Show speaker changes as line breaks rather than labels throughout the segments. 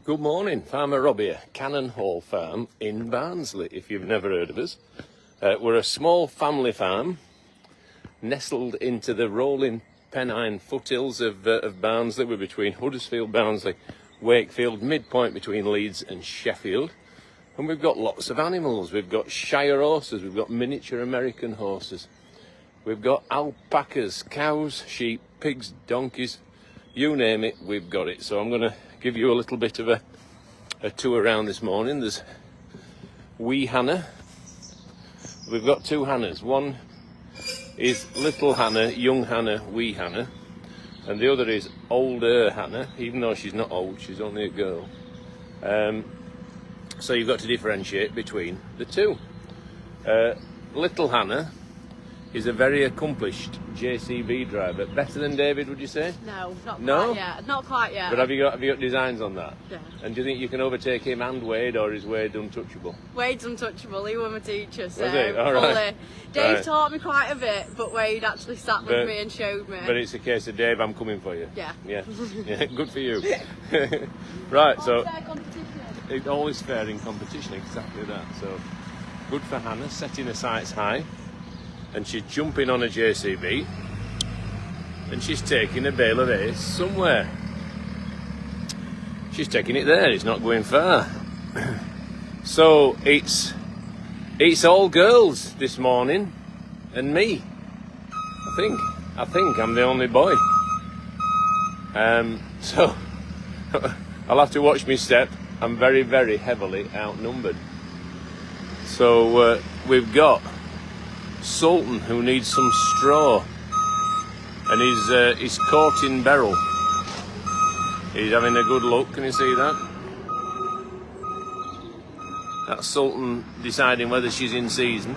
Good morning, Farmer Rob here, Cannon Hall Farm in Barnsley, if you've never heard of us. We're a small family farm nestled into the rolling Pennine foothills of Barnsley. We're between Huddersfield, Barnsley, Wakefield, midpoint between Leeds and Sheffield. And we've got lots of animals. We've got Shire horses, we've got miniature American horses. We've got alpacas, cows, sheep, pigs, donkeys, you name it, we've got it. So I'm going to give you a little bit of a tour around this morning. There's wee Hannah. We've got two Hannahs. One is little Hannah, young Hannah, wee Hannah. And the other is older Hannah, even though she's not old, she's only a girl. So you've got to differentiate between the two. Little Hannah is a very accomplished JCB driver. Better than David, would you say?
No, not
No?
quite yet. Not quite yet.
But have you got designs on that?
Yeah.
And do you think you can overtake him and Wade, or is Wade untouchable?
Wade's untouchable. He was my teacher, so
Was he? All right.
fully. Dave
Right.
taught me quite a bit, but Wade actually sat with
But-
me and showed me.
But it's a case of Dave, I'm coming for you.
Yeah.
Yeah. Yeah. Good for you. Right. So
Fair competition.
it always fair in competition. Exactly that. So good for Hannah, setting her sights high, and she's jumping on a JCB, and she's taking a bale of hay somewhere. She's taking it there. It's not going far. So it's all girls this morning, and me. I think I'm the only boy. So I'll have to watch my step. I'm very, very heavily outnumbered. So we've got Sultan, who needs some straw, and he's caught in barrel. He's having a good look. Can you see that? That's Sultan deciding whether she's in season.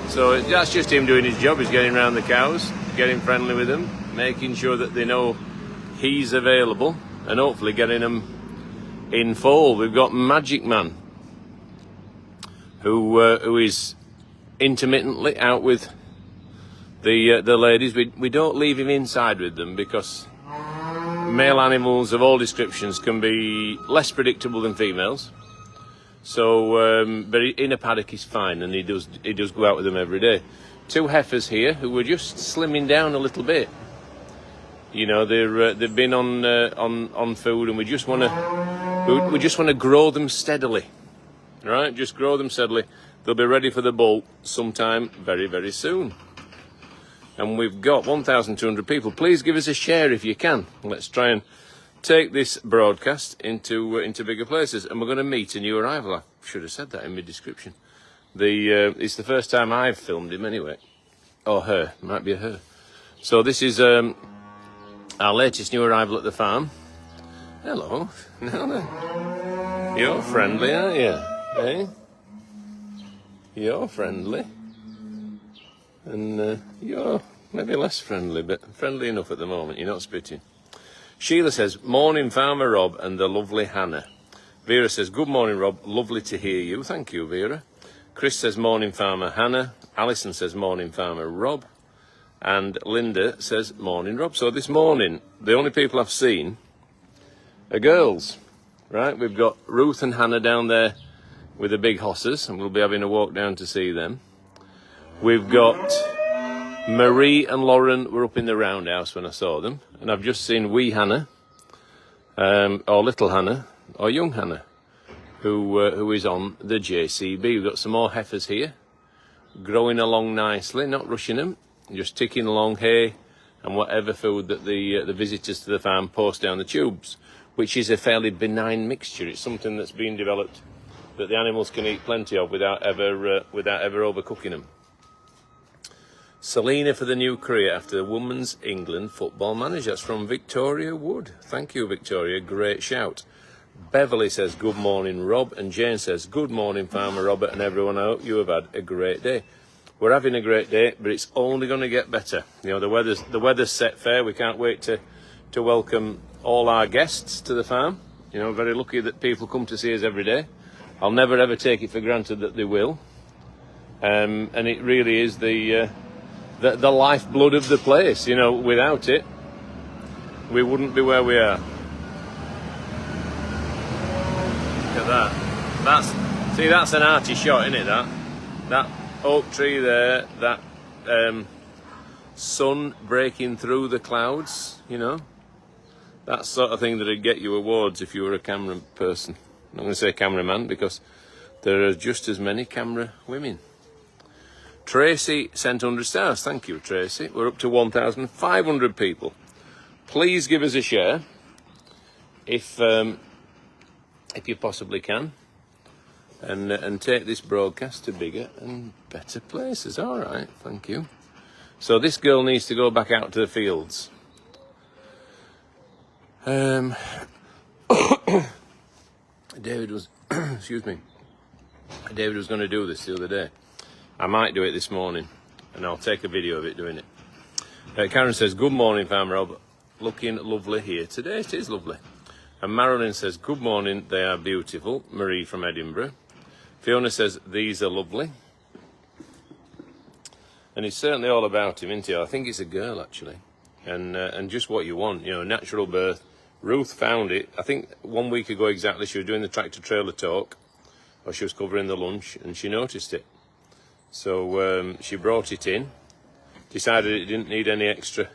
So that's just him doing his job. He's getting around the cows, getting friendly with them, making sure that they know he's available, and hopefully getting them in foal. We've got Magic Man, who is intermittently out with the ladies. We don't leave him inside with them because male animals of all descriptions can be less predictable than females. So, but in a paddock he's fine, and he does go out with them every day. Two heifers here who are just slimming down a little bit. You know, they've been on food, and we just want to grow them steadily, right? Just grow them steadily. They'll be ready for the bolt sometime very, very soon. And we've got 1,200 people. Please give us a share if you can. Let's try and take this broadcast into bigger places. And we're going to meet a new arrival. I should have said that in my description. It's the first time I've filmed him anyway. Or her. Might be a her. So this is our latest new arrival at the farm. Hello. You're friendly, aren't you? Eh? You're friendly. And you're maybe less friendly, but friendly enough at the moment. You're not spitting. Sheila says, morning Farmer Rob and the lovely Hannah. Vera says, good morning Rob, lovely to hear you. Thank you, Vera. Chris says, morning Farmer Hannah. Alison says, morning Farmer Rob. And Linda says, morning Rob. So this morning, the only people I've seen are girls, right? We've got Ruth and Hannah down there with the big hosses, and we'll be having a walk down to see them. We've got Marie and Lauren were up in the roundhouse when I saw them, and I've just seen wee Hannah, or little Hannah, or young Hannah, who is on the JCB. We've got some more heifers here, growing along nicely, not rushing them, just ticking along hay and whatever food that the visitors to the farm post down the tubes, which is a fairly benign mixture. It's something that's been developed that the animals can eat plenty of without ever overcooking them. Selena for the new career after the Women's England football manager. That's from Victoria Wood. Thank you, Victoria. Great shout. Beverly says, good morning, Rob. And Jane says, good morning, Farmer Robert and everyone. I hope you have had a great day. We're having a great day, but it's only going to get better. You know, the weather's set fair. We can't wait to welcome all our guests to the farm. You know, very lucky that people come to see us every day. I'll never ever take it for granted that they will. And it really is the lifeblood of the place. You know, without it, we wouldn't be where we are. at that. That's an arty shot, isn't it? That oak tree there, that sun breaking through the clouds, you know. That sort of thing that'd get you awards if you were a camera person. I'm not going to say cameraman because there are just as many camera women. Tracy sent 100 stars. Thank you, Tracy. We're up to 1,500 people. Please give us a share if you possibly can, and take this broadcast to bigger and better places. All right, thank you. So this girl needs to go back out to the fields. David was, excuse me. David was going to do this the other day. I might do it this morning, and I'll take a video of it doing it. Karen says, good morning, Farmer Rob. Looking lovely here today. It is lovely. And Marilyn says, good morning, they are beautiful. Marie from Edinburgh. Fiona says, these are lovely. And it's certainly all about him, isn't it? I think it's a girl, actually. And just what you want, you know, natural birth. Ruth found it, I think 1 week ago exactly. She was doing the tractor trailer talk, or she was covering the lunch, and she noticed it. So she brought it in, decided it didn't need any extra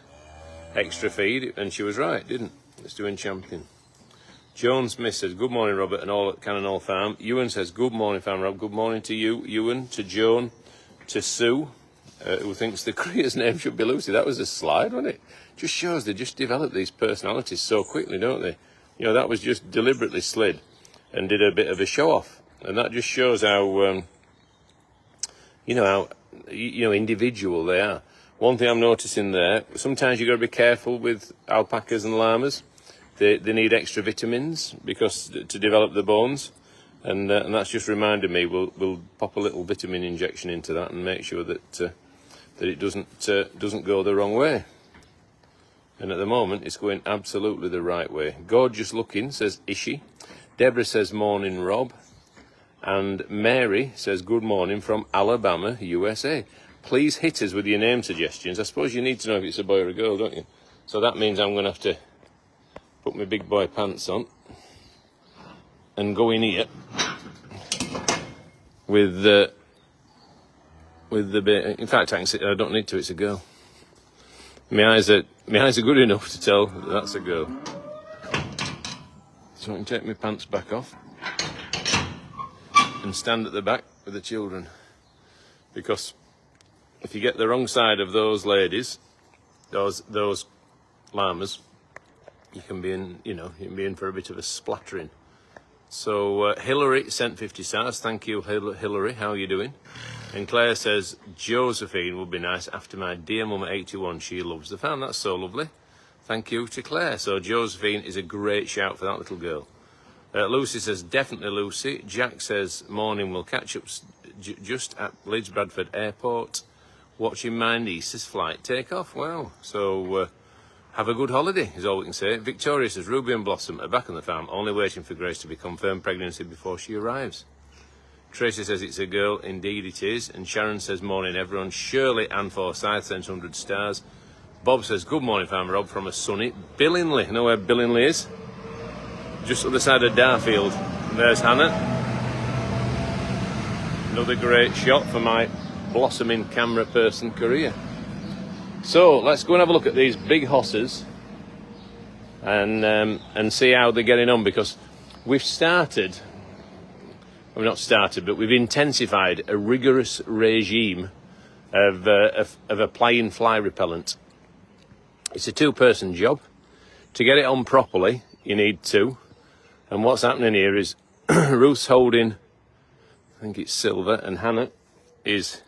feed, and she was right, didn't? It's doing champion. Joan Smith says, good morning, Robert, and all at Cannon Hall Farm. Ewan says, good morning, Farm Rob. Good morning to you, Ewan, to Joan, to Sue, who thinks the creator's name should be Lucy. That was a slide, wasn't it? Just shows they just develop these personalities so quickly, don't they? You know, that was just deliberately slid and did a bit of a show-off. And that just shows how, how individual they are. One thing I'm noticing there, sometimes you've got to be careful with alpacas and llamas. They need extra vitamins because to develop the bones, and that's just reminded me. We'll pop a little vitamin injection into that and make sure that it doesn't go the wrong way. And at the moment, it's going absolutely the right way. Gorgeous looking, says Ishi. Deborah says morning, Rob, and Mary says good morning from Alabama, USA. Please hit us with your name suggestions. I suppose you need to know if it's a boy or a girl, don't you? So that means I'm going to have to put my big boy pants on and go in here with the bit. In fact, I can sit. I don't need to. It's a girl. My eyes are good enough to tell that that's a girl. So I can take my pants back off and stand at the back with the children, because if you get the wrong side of those ladies, those llamas, you can be in for a bit of a splattering. So Hillary sent 50 stars. Thank you, Hillary. How are you doing? And Claire says, Josephine would be nice after my dear mum at 81. She loves the farm. That's so lovely. Thank you to Claire. So Josephine is a great shout for that little girl. Lucy says, definitely Lucy. Jack says, morning, we'll catch up just at Leeds Bradford Airport, watching my niece's flight take off. Wow. So have a good holiday, is all we can say. Victoria says, Ruby and Blossom are back on the farm, only waiting for Grace to be confirmed pregnancy before she arrives. Tracy says it's a girl. Indeed it is. And Sharon says, morning, everyone. Shirley Ann Forsyth sends 100 stars. Bob says, good morning, Farmer Rob, from a sunny Billingly. You know where Billingly is? Just on the side of Darfield. And there's Hannah. Another great shot for my blossoming camera person career. So let's go and have a look at these big hosses and see how they're getting on, because we've we've intensified a rigorous regime of applying fly repellent. It's a two-person job. To get it on properly, you need two. And what's happening here is Ruth's holding, I think it's silver, and Hannah is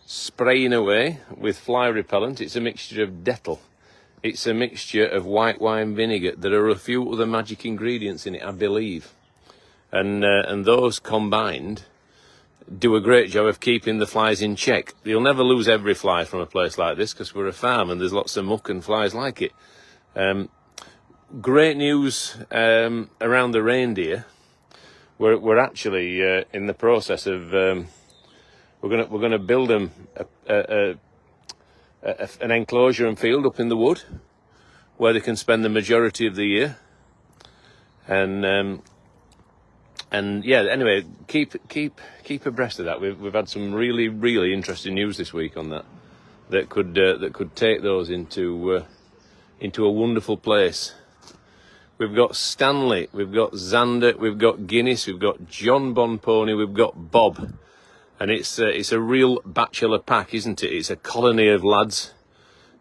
spraying away with fly repellent. It's a mixture of Dettol. It's a mixture of white wine vinegar. There are a few other magic ingredients in it, I believe. And those combined do a great job of keeping the flies in check. You'll never lose every fly from a place like this, because we're a farm and there's lots of muck and flies like it. Great news around the reindeer. We're actually in the process of we're gonna build them an enclosure and field up in the wood where they can spend the majority of the year, and And yeah, anyway, keep abreast of that. We've had some really interesting news this week on that could take those into a wonderful place. We've got Stanley, we've got Xander, we've got Guinness, we've got John Bonpony, we've got Bob, and it's a real bachelor pack, isn't it? It's a colony of lads,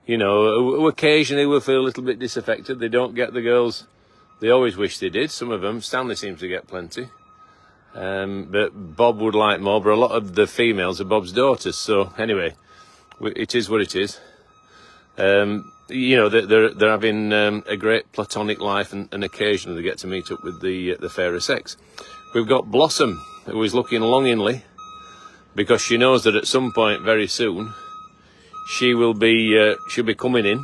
you know, who occasionally will feel a little bit disaffected. They don't get the girls they always wish they did. Some of them, Stanley seems to get plenty, but Bob would like more. But a lot of the females are Bob's daughters. So anyway, it is what it is. You know, they're having a great platonic life, and occasionally they get to meet up with the fairer sex. We've got Blossom, who is looking longingly, because she knows that at some point very soon she'll be coming in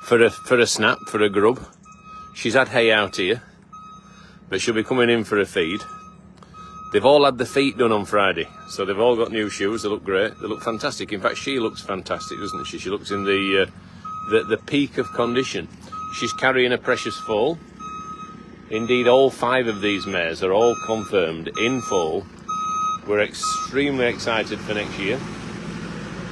for a snap, for a grub. She's had hay out here, but she'll be coming in for a feed. They've all had the feet done on Friday, so they've all got new shoes. They look great. They look fantastic. In fact, she looks fantastic, doesn't she? She looks in the peak of condition. She's carrying a precious foal. Indeed, all 5 of these mares are all confirmed in foal. We're extremely excited for next year.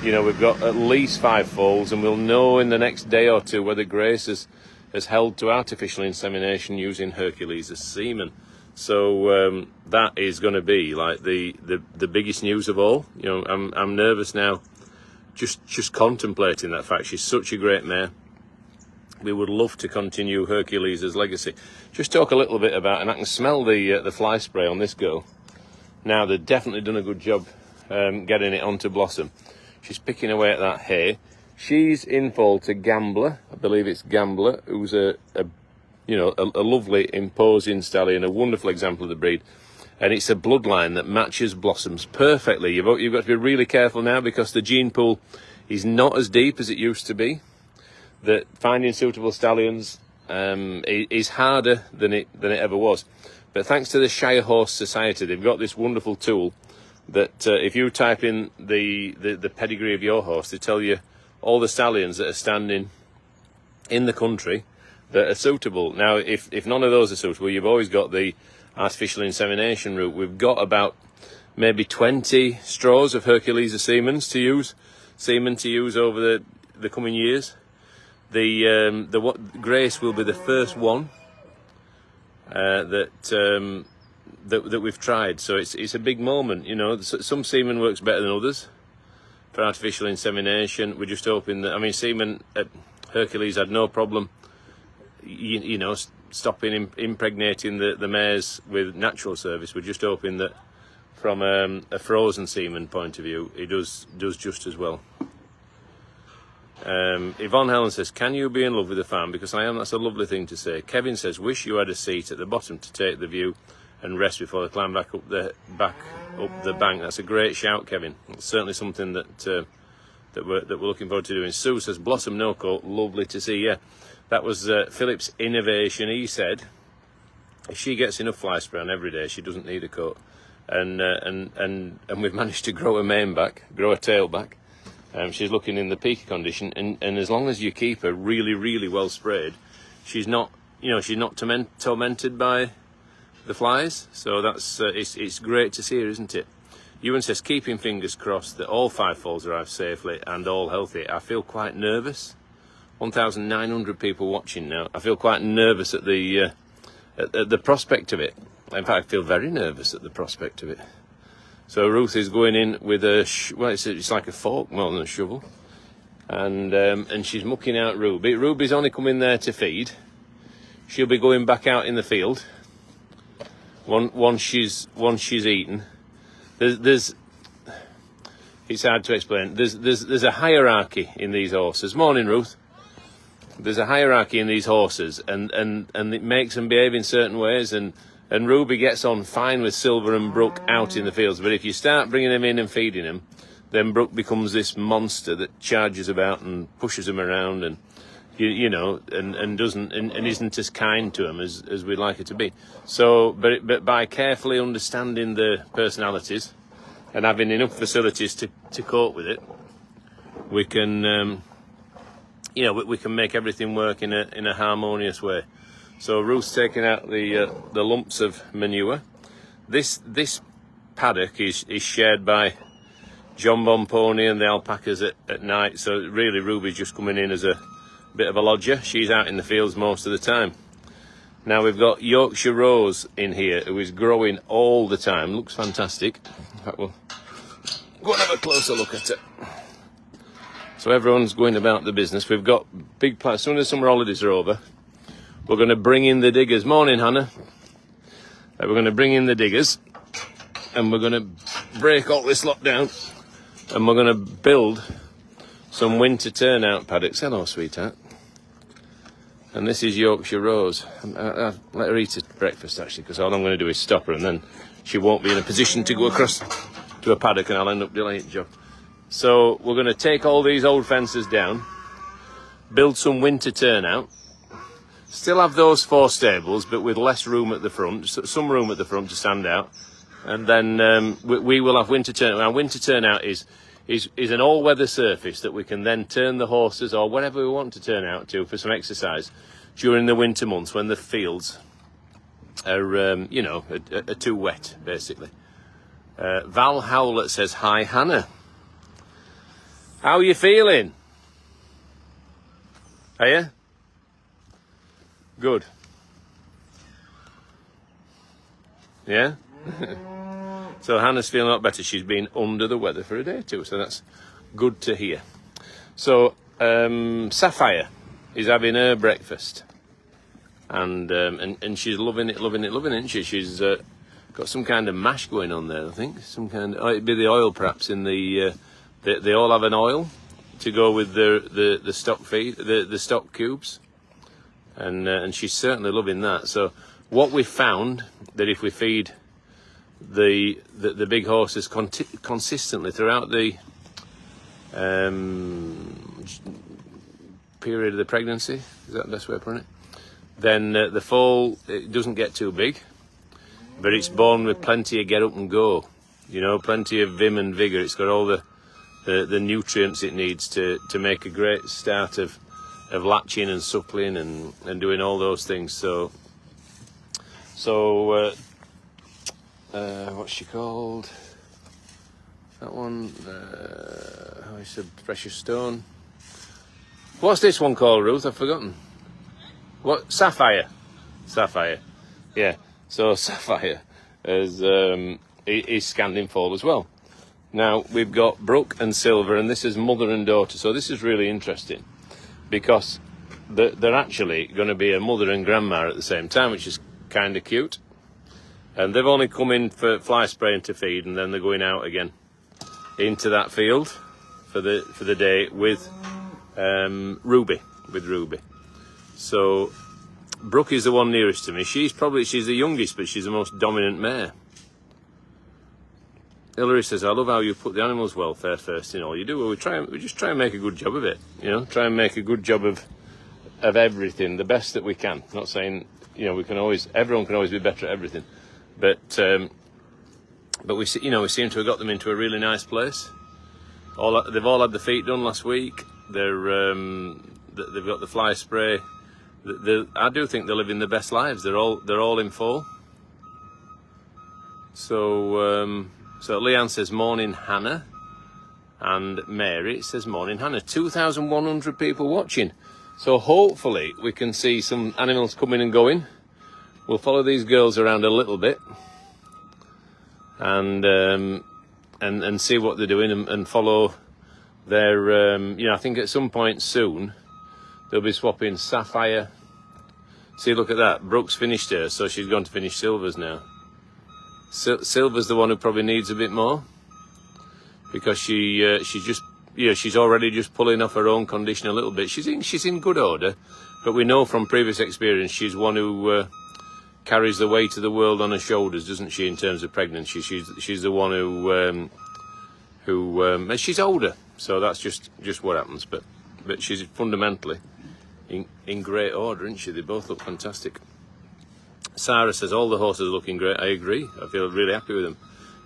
You know, we've got at least 5 foals, and we'll know in the next day or two whether Grace has held to artificial insemination using Hercules as semen. So that is going to be like the biggest news of all. You know, I'm nervous now, just contemplating that fact. She's such a great mare. We would love to continue Hercules' legacy. Just talk a little bit about, and I can smell the fly spray on this girl. Now they've definitely done a good job getting it onto Blossom. She's picking away at that hay. She's in foal to Gambler. I believe it's Gambler, who's a lovely, imposing stallion, a wonderful example of the breed. And it's a bloodline that matches Blossom's perfectly. You've got to be really careful now, because the gene pool is not as deep as it used to be. That finding suitable stallions is harder than it ever was. But thanks to the Shire Horse Society, they've got this wonderful tool that if you type in the pedigree of your horse, they tell you all the stallions that are standing in the country that are suitable. Now, if none of those are suitable, you've always got the artificial insemination route. We've got about maybe 20 straws of Hercules semen to use over the coming years. Grace will be the first one that we've tried. So it's a big moment. You know, some semen works better than others for artificial insemination. We're just hoping that, I mean, semen at Hercules had no problem, you know, stopping impregnating the mares with natural service. We're just hoping that from a frozen semen point of view, it does just as well. Yvonne Helen says, can you be in love with the farm? Because I am. That's a lovely thing to say. Kevin says, wish you had a seat at the bottom to take the view and rest before they climb back up the bank. That's a great shout, Kevin. It's certainly something that we're looking forward to doing. Sue says, Blossom no coat, lovely to see. Yeah, that was Philip's innovation. He said if she gets enough fly spray on every day, she doesn't need a coat. And we've managed to grow her mane back, grow her tail back. She's looking in the peak condition, and as long as you keep her really well sprayed, she's not tormented by the flies. So that's it's great to see her, isn't it? Ewan says, keeping fingers crossed that all 5 foals arrive safely and all healthy. I feel quite nervous. 1,900 people watching now. I feel quite nervous at the prospect of it. In fact, I feel very nervous at the prospect of it. So Ruth is going in with it's like a fork more than a shovel, and she's mucking out Ruby. Ruby's only coming there to feed. She'll be going back out in the field once she's eaten. It's hard to explain. There's a hierarchy in these horses. Morning, Ruth. There's a hierarchy in these horses, and it makes them behave in certain ways, and Ruby gets on fine with Silver and Brooke out in the fields. But if you start bringing them in and feeding them, then Brooke becomes this monster that charges about and pushes them around, and and isn't as kind to them as we'd like her to be. So, but by carefully understanding the personalities and having enough facilities to cope with it, we can we can make everything work in a harmonious way. So Ruth's taking out the lumps of manure. This paddock is shared by John Bomponi and the alpacas at night. So really Ruby's just coming in as a bit of a lodger. She's out in the fields most of the time. Now we've got Yorkshire Rose in here, who is growing all the time. Looks fantastic. In fact, we'll go and have a closer look at it. So everyone's going about the business. We've got big plans. As soon as summer holidays are over, we're going to bring in the diggers. Morning, Hannah. We're going to bring in the diggers, and we're going to break all this lot down, and we're going to build some winter turnout paddocks. Hello, sweetheart. And this is Yorkshire Rose. I'll let her eat at breakfast, actually, because all I'm going to do is stop her, and then she won't be in a position to go across to a paddock, and I'll end up delaying the job. So we're going to take all these old fences down, build some winter turnout, still have those 4 stables, but with less room at the front, some room at the front to stand out, and then we will have winter turnout. Now, winter turnout is an all-weather surface that we can then turn the horses or whatever we want to turn out to for some exercise during the winter months when the fields are, are too wet, basically. Val Howlett says, "Hi, Hannah. How are you feeling? Are you? Good. Yeah?" So Hannah's feeling a lot better. She's been under the weather for a day or two, so that's good to hear. So Sapphire is having her breakfast, and she's loving it, isn't she? She's got some kind of mash going on there, I think. Some kind of, it'd be the oil, perhaps. In they all have an oil to go with the stock feed, the stock cubes, and she's certainly loving that. So what we found, that if we feed the big horses consistently throughout the period of the pregnancy, is that the best way of putting it? Then the foal, it doesn't get too big, but it's born with plenty of get up and go, plenty of vim and vigour. It's got all the nutrients it needs to make a great start of latching and suckling and doing all those things. So what's she called? That one, it's a precious stone. What's this one called, Ruth? I've forgotten. What? Sapphire. Sapphire. Yeah. So Sapphire is scanding foal as well. Now we've got Brooke and Silver, and this is mother and daughter. So this is really interesting because they're actually going to be a mother and grandma at the same time, which is kind of cute. And they've only come in for fly spray and to feed, and then they're going out again into that field for the day with Ruby. So Brooke is the one nearest to me. She's the youngest, but she's the most dominant mare. Hilary says, "I love how you put the animals' welfare first in all you do." Well, we just try and make a good job of it. Try and make a good job of everything, the best that we can. Not saying everyone can always be better at everything. But we seem to have got them into a really nice place. They've all had the feet done last week. They've got the fly spray. I do think they're living the best lives. They're all in full. So Leanne says, "Morning, Hannah," and Mary says, "Morning, Hannah." 2,100 people watching. So hopefully we can see some animals coming and going. We'll follow these girls around a little bit and see what they're doing and follow their, I think at some point soon they'll be swapping Sapphire. See, look at that. Brooke's finished her, so she's going to finish Silver's now. Silver's the one who probably needs a bit more because she's already just pulling off her own condition a little bit. She's in good order, but we know from previous experience she's one who carries the weight of the world on her shoulders, doesn't she? In terms of pregnancy, she's the one who she's older, so that's just what happens. But she's fundamentally in great order, isn't she? They both look fantastic. Sarah says, "All the horses are looking great." I agree. I feel really happy with them.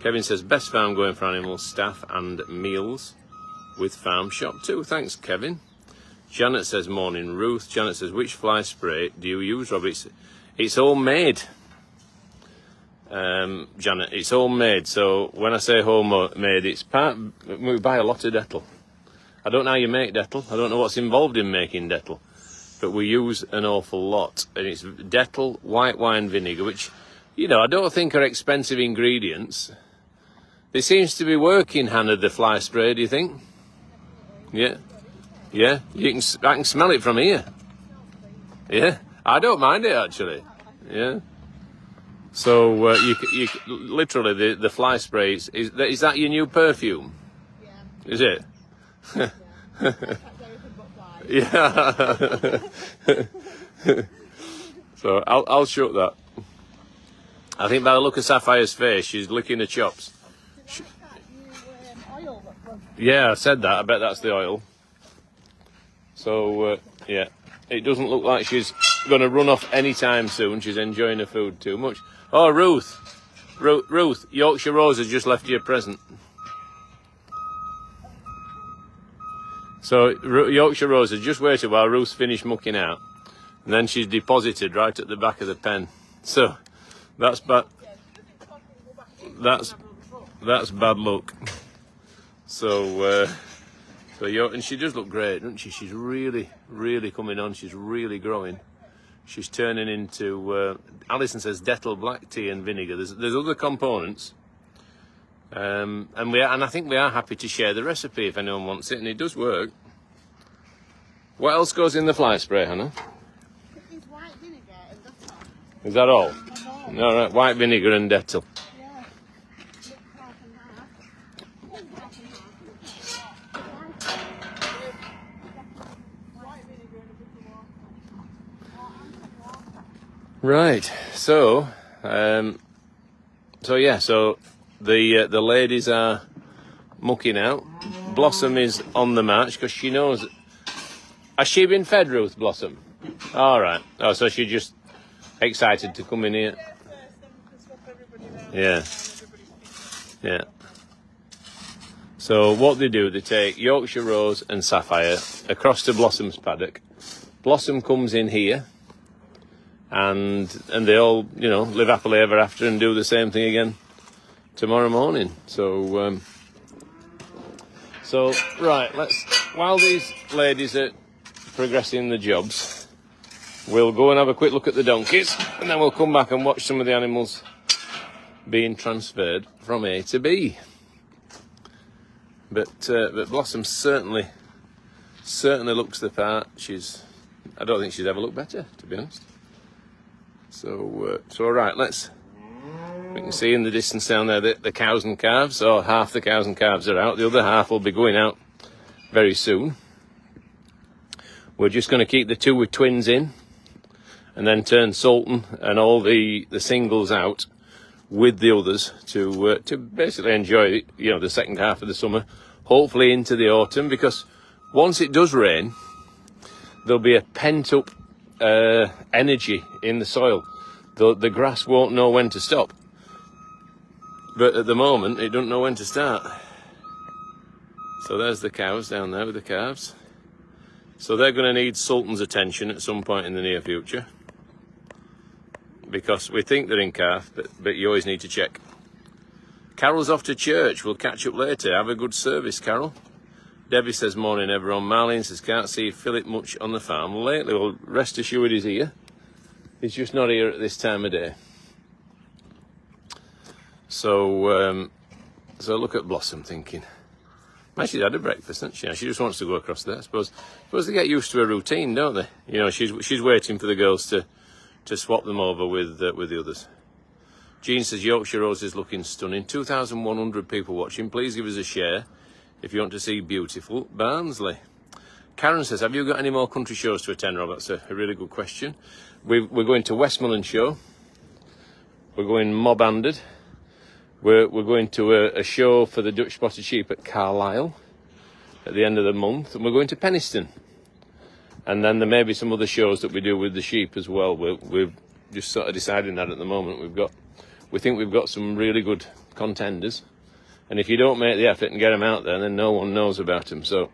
Kevin says, "Best farm going for animals, staff and meals with farm shop too." Thanks, Kevin. Janet says, morning, Ruth. Janet says, which fly spray do you use, Rob? It's homemade. Janet, it's homemade. So when I say homemade, it's we buy a lot of Dettol. I don't know how you make Dettol. I don't know what's involved in making Dettol, but we use an awful lot. And it's Dettol, white wine vinegar, which, you know, I don't think are expensive ingredients. It seems to be working, Hannah, the fly spray, do you think? Yeah. Yeah, I can smell it from here. Yeah, I don't mind it, actually. Yeah. So you literally the fly spray is that your new perfume? Yeah. Is it? Yeah. So I'll shut that. I think by the look of Sapphire's face, she's licking her chops. Yeah, I said that. I bet that's the oil. So yeah, it doesn't look like she's going to run off anytime soon. She's enjoying her food too much. Oh, Ruth, Yorkshire Rose has just left you a present. So Yorkshire Rose has just waited while Ruth's finished mucking out, and then she's deposited right at the back of the pen. So that's bad. That's bad luck. So and she does look great, doesn't she? She's really, really coming on. She's really growing. She's turning into, Alison says, Dettol black tea and vinegar. There's other components. And I think we are happy to share the recipe if anyone wants it, and it does work. What else goes in the fly spray, Hannah?
It's white vinegar and Dettol.
Is that all? All right, white vinegar and Dettol.
Yeah. Half and half. Half and half. White vinegar and a bit of water.
Right, so the ladies are mucking out. Blossom is on the march because she knows. Has she been fed, Ruth, Blossom? All right. Oh, so she's just excited to come in here. Yeah. Yeah. So what they do, they take Yorkshire Rose and Sapphire across to Blossom's paddock. Blossom comes in here. And they all, you know, live happily ever after and do the same thing again tomorrow morning. So right, while these ladies are progressing the jobs, we'll go and have a quick look at the donkeys, and then we'll come back and watch some of the animals being transferred from A to B. But Blossom certainly looks the part. I don't think she's ever looked better, to be honest. So all right, we can see in the distance down there the cows and calves, or half the cows and calves are out. The other half will be going out very soon. We're just going to keep the two with twins in, and then turn Sultan and all the singles out with the others to basically enjoy, you know, the second half of the summer, hopefully into the autumn, because once it does rain, there'll be a pent-up energy in the soil. The grass won't know when to stop, but at the moment it doesn't know when to start. So there's the cows down there with the calves. So they're going to need Sultan's attention at some point in the near future, because we think they're in calf, but you always need to check. Carol's off to church. We'll catch up later. Have a good service, Carol. Debbie says, morning everyone. Marlene says, can't see Philip much on the farm lately. Well, rest assured he's here. He's just not here at this time of day. So look at Blossom thinking. She's had a breakfast, hasn't she? She just wants to go across there. I suppose they get used to a routine, don't they? You know, she's waiting for the girls to swap them over with the others. Jean says, Yorkshire Rose is looking stunning. 2,100 people watching. Please give us a share if you want to see beautiful Barnsley. Karen says, have you got any more country shows to attend, Rob? That's a really good question. We're going to Westmoreland Show. We're going mob-handed. We're going to a show for the Dutch spotted sheep at Carlisle at the end of the month. And we're going to Penistone. And then there may be some other shows that we do with the sheep as well. We're just sort of deciding that at the moment. We think we've got some really good contenders. And if you don't make the effort and get them out there, then no one knows about them. So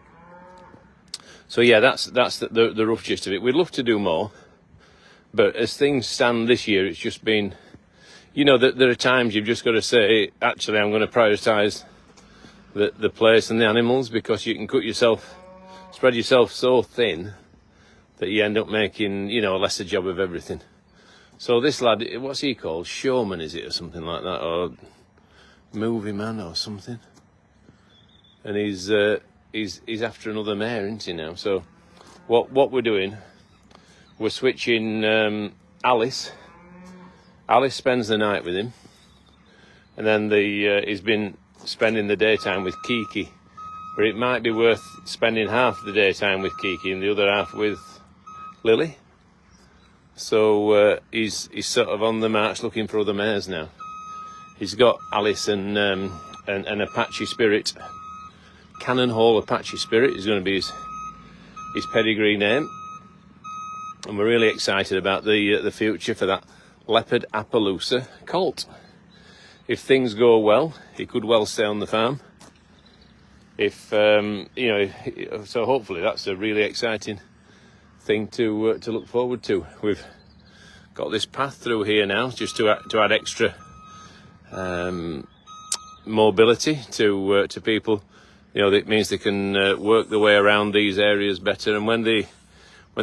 So yeah, that's the rough gist of it. We'd love to do more, but as things stand this year, it's just been, you know, that there are times you've just got to say, actually, I'm going to prioritise the place and the animals, because you can spread yourself so thin that you end up making, you know, a lesser job of everything. So this lad, what's he called? Showman, is it, or something like that, or movie man or something? And he's after another mare, isn't he now? So what we're doing, we're switching Alice. Alice spends the night with him, and then he's been spending the daytime with Kiki. But it might be worth spending half the daytime with Kiki and the other half with Lily. So he's sort of on the march looking for other mares now. He's got Alice and Apache Spirit. Cannon Hall Apache Spirit is going to be his pedigree name. And we're really excited about the future for that Leopard Appaloosa colt. If things go well, he could well stay on the farm. If you know, so hopefully that's a really exciting thing to look forward to. We've got this path through here now, just to add extra mobility to people. You know, that means they can work their way around these areas better. And when the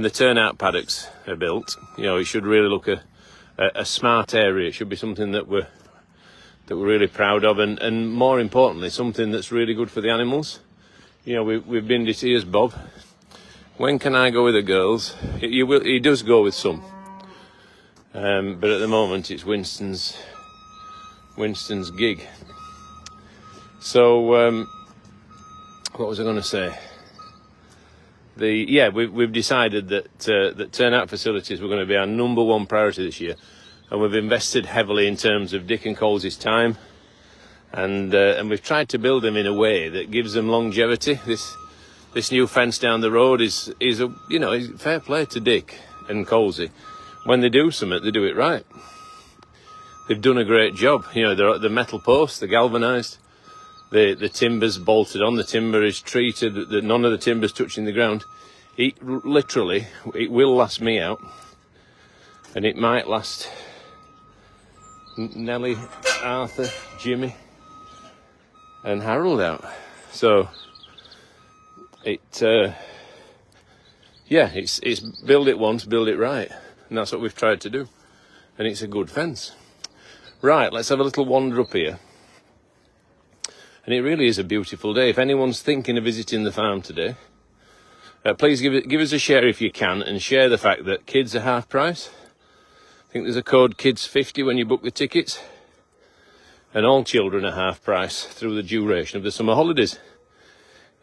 turnout paddocks are built, you know, it should really look a smart area. It should be something that we're really proud of, and more importantly, something that's really good for the animals. You know, we've been to tears, Bob. When can I go with the girls? He does go with some, but at the moment it's Winston's gig. So what was I going to say? We've decided that turnout facilities were going to be our number one priority this year. And we've invested heavily in terms of Dick and Coles's time, and we've tried to build them in a way that gives them longevity. This new fence down the road is a, you know, fair play to Dick and Colesy. When they do something, they do it right. They've done a great job. You know, the metal posts, they're galvanised, the timber's bolted on, the timber is treated, none of the timber's touching the ground. It will last me out, and it might last Nellie, Arthur, Jimmy and Harold out. So it's build it once, build it right, and that's what we've tried to do, and it's a good fence. Right, let's have a little wander up here. And it really is a beautiful day. If anyone's thinking of visiting the farm today, please give us a share if you can, and share the fact that kids are half price. I think there's a code kids50 when you book the tickets, and all children are half price through the duration of the summer holidays.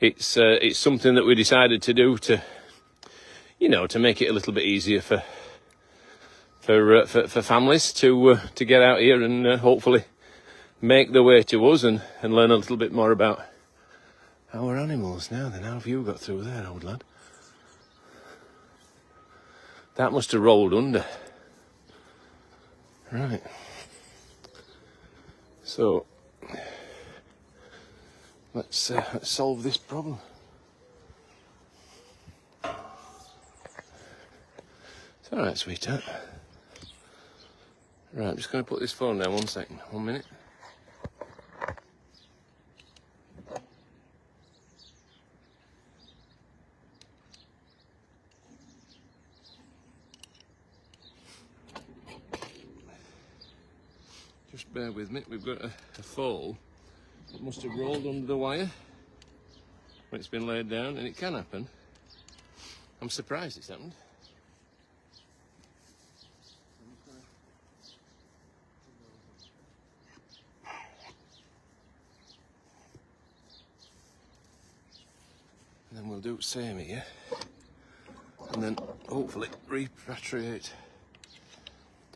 It's something that we decided to do to, you know, to make it a little bit easier for families to get out here and hopefully make their way to us and learn a little bit more about our animals. Now then, how have you got through there, old lad? That must have rolled under. Right. So let's solve this problem. It's all right, sweetheart. Right, I'm just going to put this phone down 1 second. 1 minute. Just bear with me. We've got a foal that must have rolled under the wire when it's been laid down, and it can happen. I'm surprised it's happened. And then we'll do the same here, and then hopefully repatriate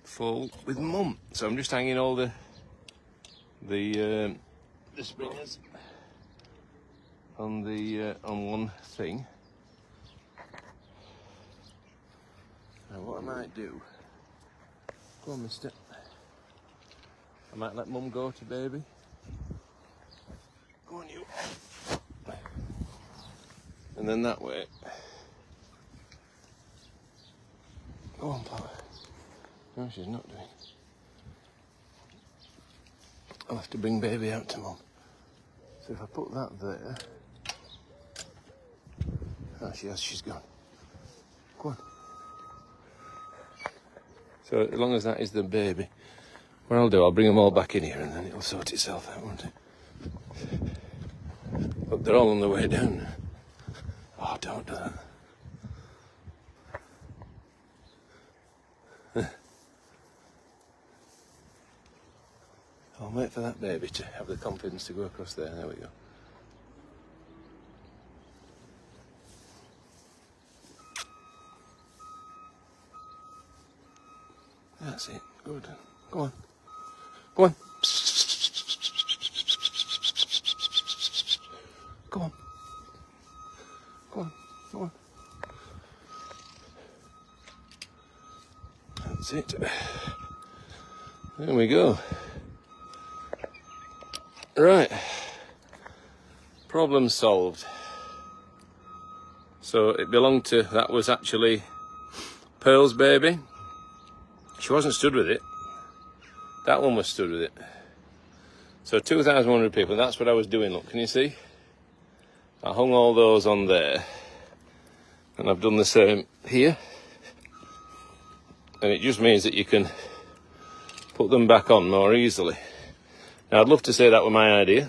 foal with mum. So I'm just hanging all the springers on one thing. Now what I might do, go on mister, I might let mum go to baby. Go on you. And then that way Go on, Papa. No, she's not doing. I'll have to bring baby out to Mum. So if I put that there... Oh, she's gone. Go on. So as long as that is the baby, what I'll do, I'll bring them all back in here and then it'll sort itself out, won't it? Look, they're all on the way down now. Oh, don't do that. I'll wait for that baby to have the confidence to go across there. There we go. That's it. Good. Go on. Go on. Go on. Go on. Go on. That's it. There we go. Right. Problem solved. So it belonged to, that was actually Pearl's baby. She wasn't stood with it. That one was stood with it. So 2,100 people, that's what I was doing, look, can you see? I hung all those on there. And I've done the same here. And it just means that you can put them back on more easily. Now, I'd love to say that was my idea,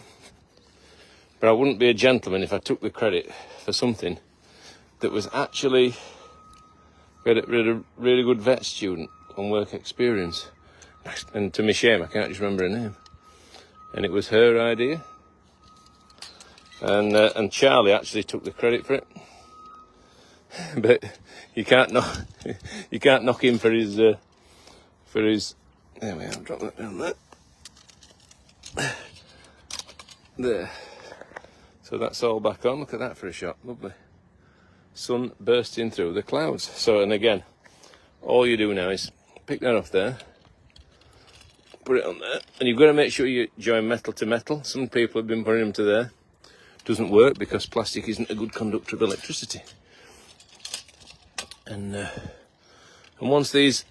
but I wouldn't be a gentleman if I took the credit for something that was actually we had a really good vet student on work experience. And to my shame, I can't just remember her name. And it was her idea. And Charlie actually took the credit for it. But you can't knock him for his there we are, drop that down there. There. So that's all back on. Look at that for a shot. Lovely. Sun bursting through the clouds. So, and again, all you do now is pick that off there, put it on there, and you've got to make sure you join metal to metal. Some people have been putting them to there. Doesn't work because plastic isn't a good conductor of electricity. And once these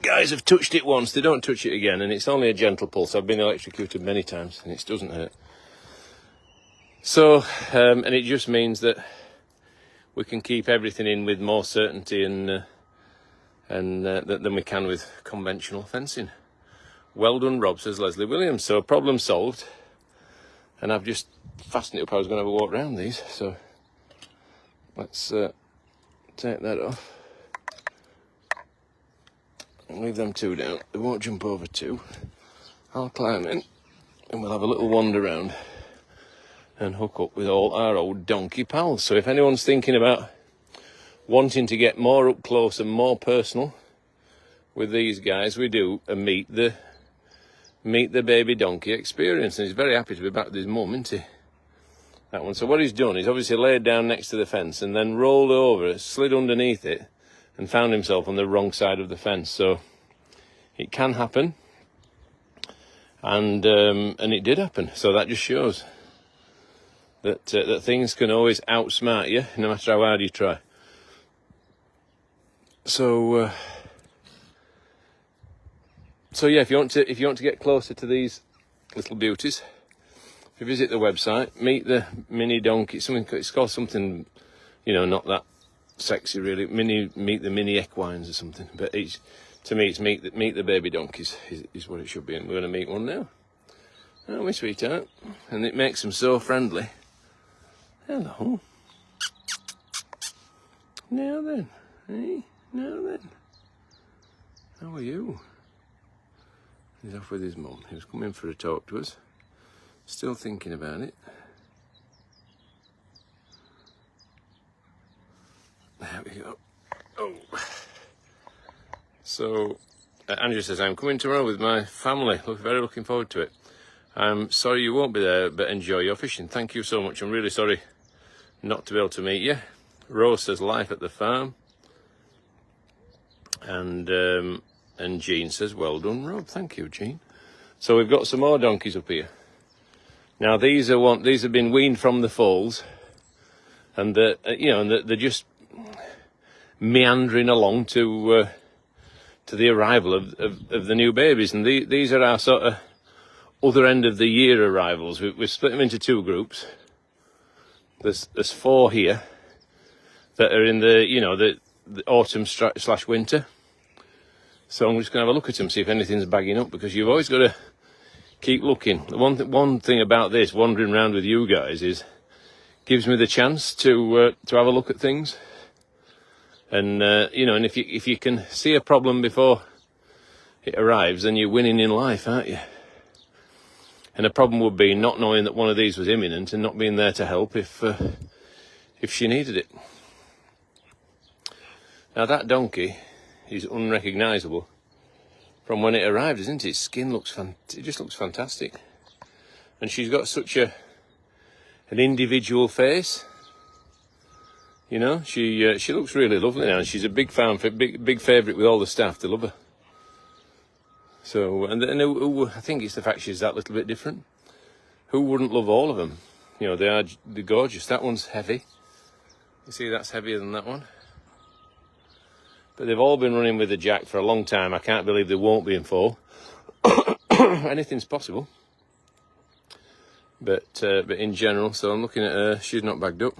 guys have touched it once, they don't touch it again, and it's only a gentle pulse. I've been electrocuted many times, and it doesn't hurt. So, and it just means that we can keep everything in with more certainty than we can with conventional fencing. Well done, Rob, says Leslie Williams. So, problem solved. And I've just fastened it up. I was going to have a walk around these, so let's take that off. And leave them two down. They won't jump over two. I'll climb in and we'll have a little wander round and hook up with all our old donkey pals. So if anyone's thinking about wanting to get more up close and more personal with these guys, we do a meet the baby donkey experience. And he's very happy to be back with his mum, isn't he? That one. So what he's done is obviously laid down next to the fence and then rolled over, slid underneath it, and found himself on the wrong side of the fence. So it can happen, and it did happen. So that just shows that things can always outsmart you, no matter how hard you try. So yeah, if you want to get closer to these little beauties, if you visit the website, meet the mini donkey. It's called something, not that sexy really. Meet the mini equines or something. But to me, it's meet the baby donkeys is what it should be. And we're going to meet one now. Oh, my sweetheart, and it makes them so friendly. Hello. Now then, hey, now then. How are you? He's off with his mum. He was coming for a talk to us. Still thinking about it. There we go. Oh. So, Andrew says, I'm coming tomorrow with my family. Very looking forward to it. I'm sorry you won't be there, but enjoy your fishing. Thank you so much. I'm really sorry not to be able to meet you. Rose says, life at the farm. And Jean says, well done, Rob. Thank you, Jean. So we've got some more donkeys up here. Now these have been weaned from the foals, and they're just meandering along to the arrival of the new babies. And these are our sort of other end of the year arrivals. We've split them into two groups. There's 4 here that are in the autumn / winter. So I'm just going to have a look at them, see if anything's bagging up, because you've always got to keep looking. The one thing about this, wandering around with you guys, is gives me the chance to have a look at things. And and if you can see a problem before it arrives, then you're winning in life, aren't you? And the problem would be not knowing that one of these was imminent and not being there to help if she needed it. Now that donkey is unrecognisable from when it arrived, isn't it? Its skin it just looks fantastic, and she's got such an individual face. You know, she looks really lovely now, and she's a big fan, big favourite with all the staff. They love her. So, and I think it's the fact she's that little bit different. Who wouldn't love all of them? You know, they're gorgeous. That one's heavy. You see, that's heavier than that one. But they've all been running with the jack for a long time. I can't believe they won't be in fall. Anything's possible. But in general, so I'm looking at her. She's not bagged up.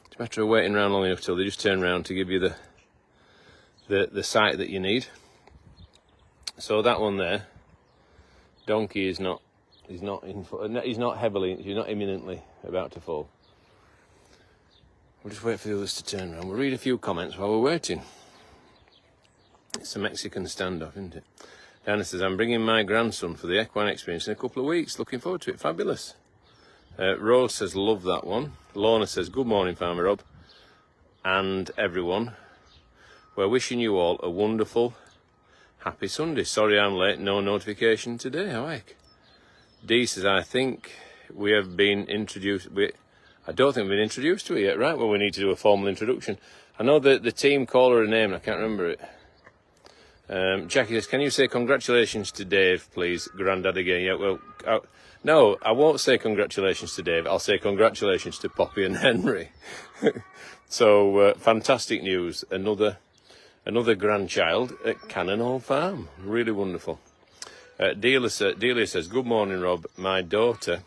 It's a matter of waiting around long enough till they just turn around to give you the sight that you need. So that one there, donkey he's not imminently about to fall. We'll just wait for the others to turn around. We'll read a few comments while we're waiting. It's a Mexican standoff, isn't it? Diana says, I'm bringing my grandson for the equine experience in a couple of weeks. Looking forward to it. Fabulous. Rose says, love that one. Lorna says, good morning, Farmer Rob. And everyone, we're wishing you all a wonderful, happy Sunday. Sorry I'm late. No notification today. How heck? Dee says, I think we have been introduced. I don't think we've been introduced to it yet. Right, well, we need to do a formal introduction. I know that the team call her a name, and I can't remember it. Jackie says, can you say congratulations to Dave, please, Grandad again? Yeah, well, no, I won't say congratulations to Dave. I'll say congratulations to Poppy and Henry. So, fantastic news. Another grandchild at Cannon Hall Farm. Really wonderful. Delia says, good morning, Rob. My daughter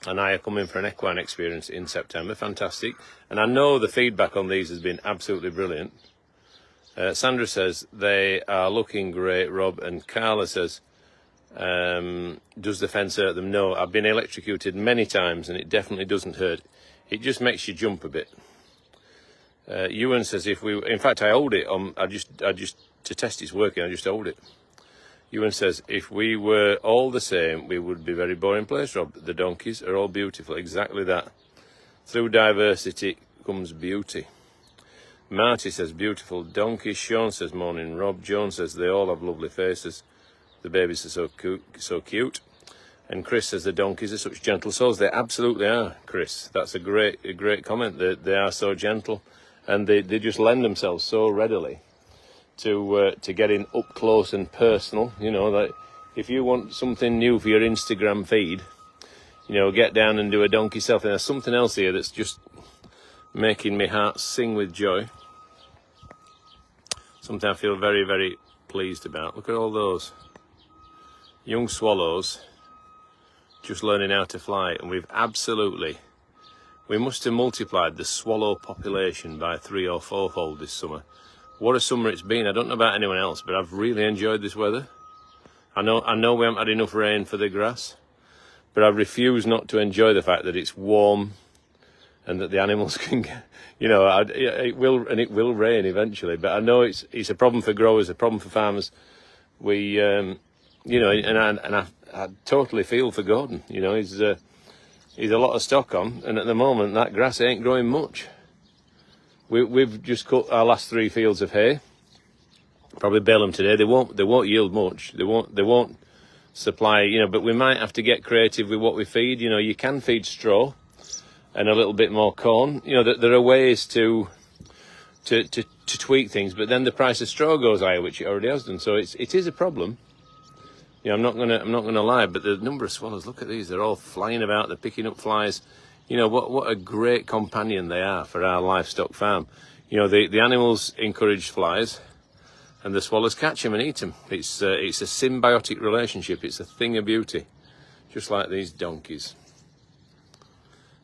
and I are coming for an equine experience in September. Fantastic. And I know the feedback on these has been absolutely brilliant. Sandra says, they are looking great, Rob. And Carla says, does the fence hurt them? No, I've been electrocuted many times and it definitely doesn't hurt. It just makes you jump a bit. Ewan says, in fact, I hold it on, I just, to test it's working, I just hold it. Ewan says, if we were all the same, we would be a very boring place, Rob. The donkeys are all beautiful. Exactly that. Through diversity comes beauty. Marty says, beautiful donkeys. Sean says, morning, Rob. Joan says, they all have lovely faces. The babies are so cute. And Chris says, the donkeys are such gentle souls. They absolutely are, Chris. That's a great comment. They are so gentle. And they just lend themselves so readily to getting up close and personal. You know, like if you want something new for your Instagram feed, you know, get down and do a donkey selfie. There's something else here that's just making my heart sing with joy. Something I feel very, very pleased about. Look at all those young swallows just learning how to fly, and we must have multiplied the swallow population by 3 or 4-fold this summer. What a summer it's been. I don't know about anyone else, but I've really enjoyed this weather. I know we haven't had enough rain for the grass, but I refuse not to enjoy the fact that it's warm and that the animals can get, you know, it will rain eventually, but I know it's a problem for growers, a problem for farmers. We, you know, and I totally feel for Gordon. You know, he's a lot of stock on, and at the moment that grass ain't growing much. We've just cut our last 3 fields of hay. Probably bale them today. They won't yield much. They won't supply, you know, but we might have to get creative with what we feed. You know, you can feed straw and a little bit more corn. You know, there are ways to tweak things, but then the price of straw goes higher, which it already has done. So it is a problem. You know, I'm not gonna lie, but the number of swallows, look at these, they're all flying about, they're picking up flies. You know, what a great companion they are for our livestock farm. You know, the animals encourage flies, and the swallows catch them and eat them. It's a symbiotic relationship. It's a thing of beauty, just like these donkeys.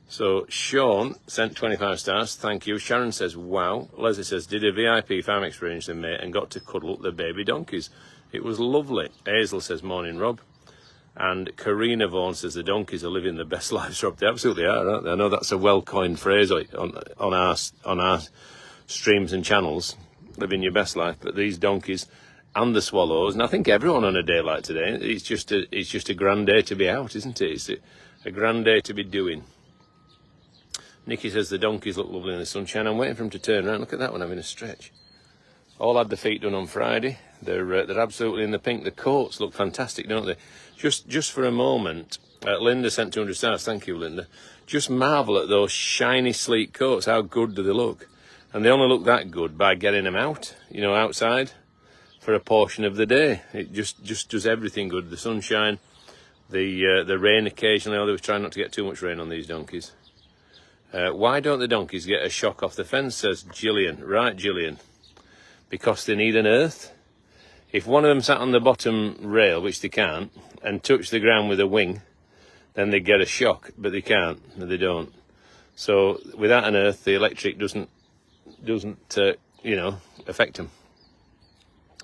So Sean sent 25 stars. Thank you. Sharon says, wow. Leslie says, did a VIP farm experience in May and got to cuddle the baby donkeys. It was lovely. Hazel says, morning, Rob. And Karina Vaughan says, the donkeys are living the best lives, Rob. They absolutely are, aren't they? I know that's a well-coined phrase on our streams and channels, living your best life. But these donkeys and the swallows, and I think everyone on a day like today, it's just a grand day to be out, isn't it? It's a grand day to be doing. Nikki says the donkeys look lovely in the sunshine. I'm waiting for them to turn around. Look at that one having a stretch. All had the feet done on Friday. They're absolutely in the pink. The coats look fantastic, don't they? Just for a moment, Linda sent 200 stars. Thank you, Linda. Just marvel at those shiny, sleek coats. How good do they look? And they only look that good by getting them out, outside for a portion of the day. It just does everything good. The sunshine, the rain occasionally. Although we're trying not to get too much rain on these donkeys. Why don't the donkeys get a shock off the fence, says Gillian. Right, Gillian. Because they need an earth. If one of them sat on the bottom rail, which they can't, and touched the ground with a wing, then they get a shock, but they can't, they don't. So without an earth, the electric doesn't affect them.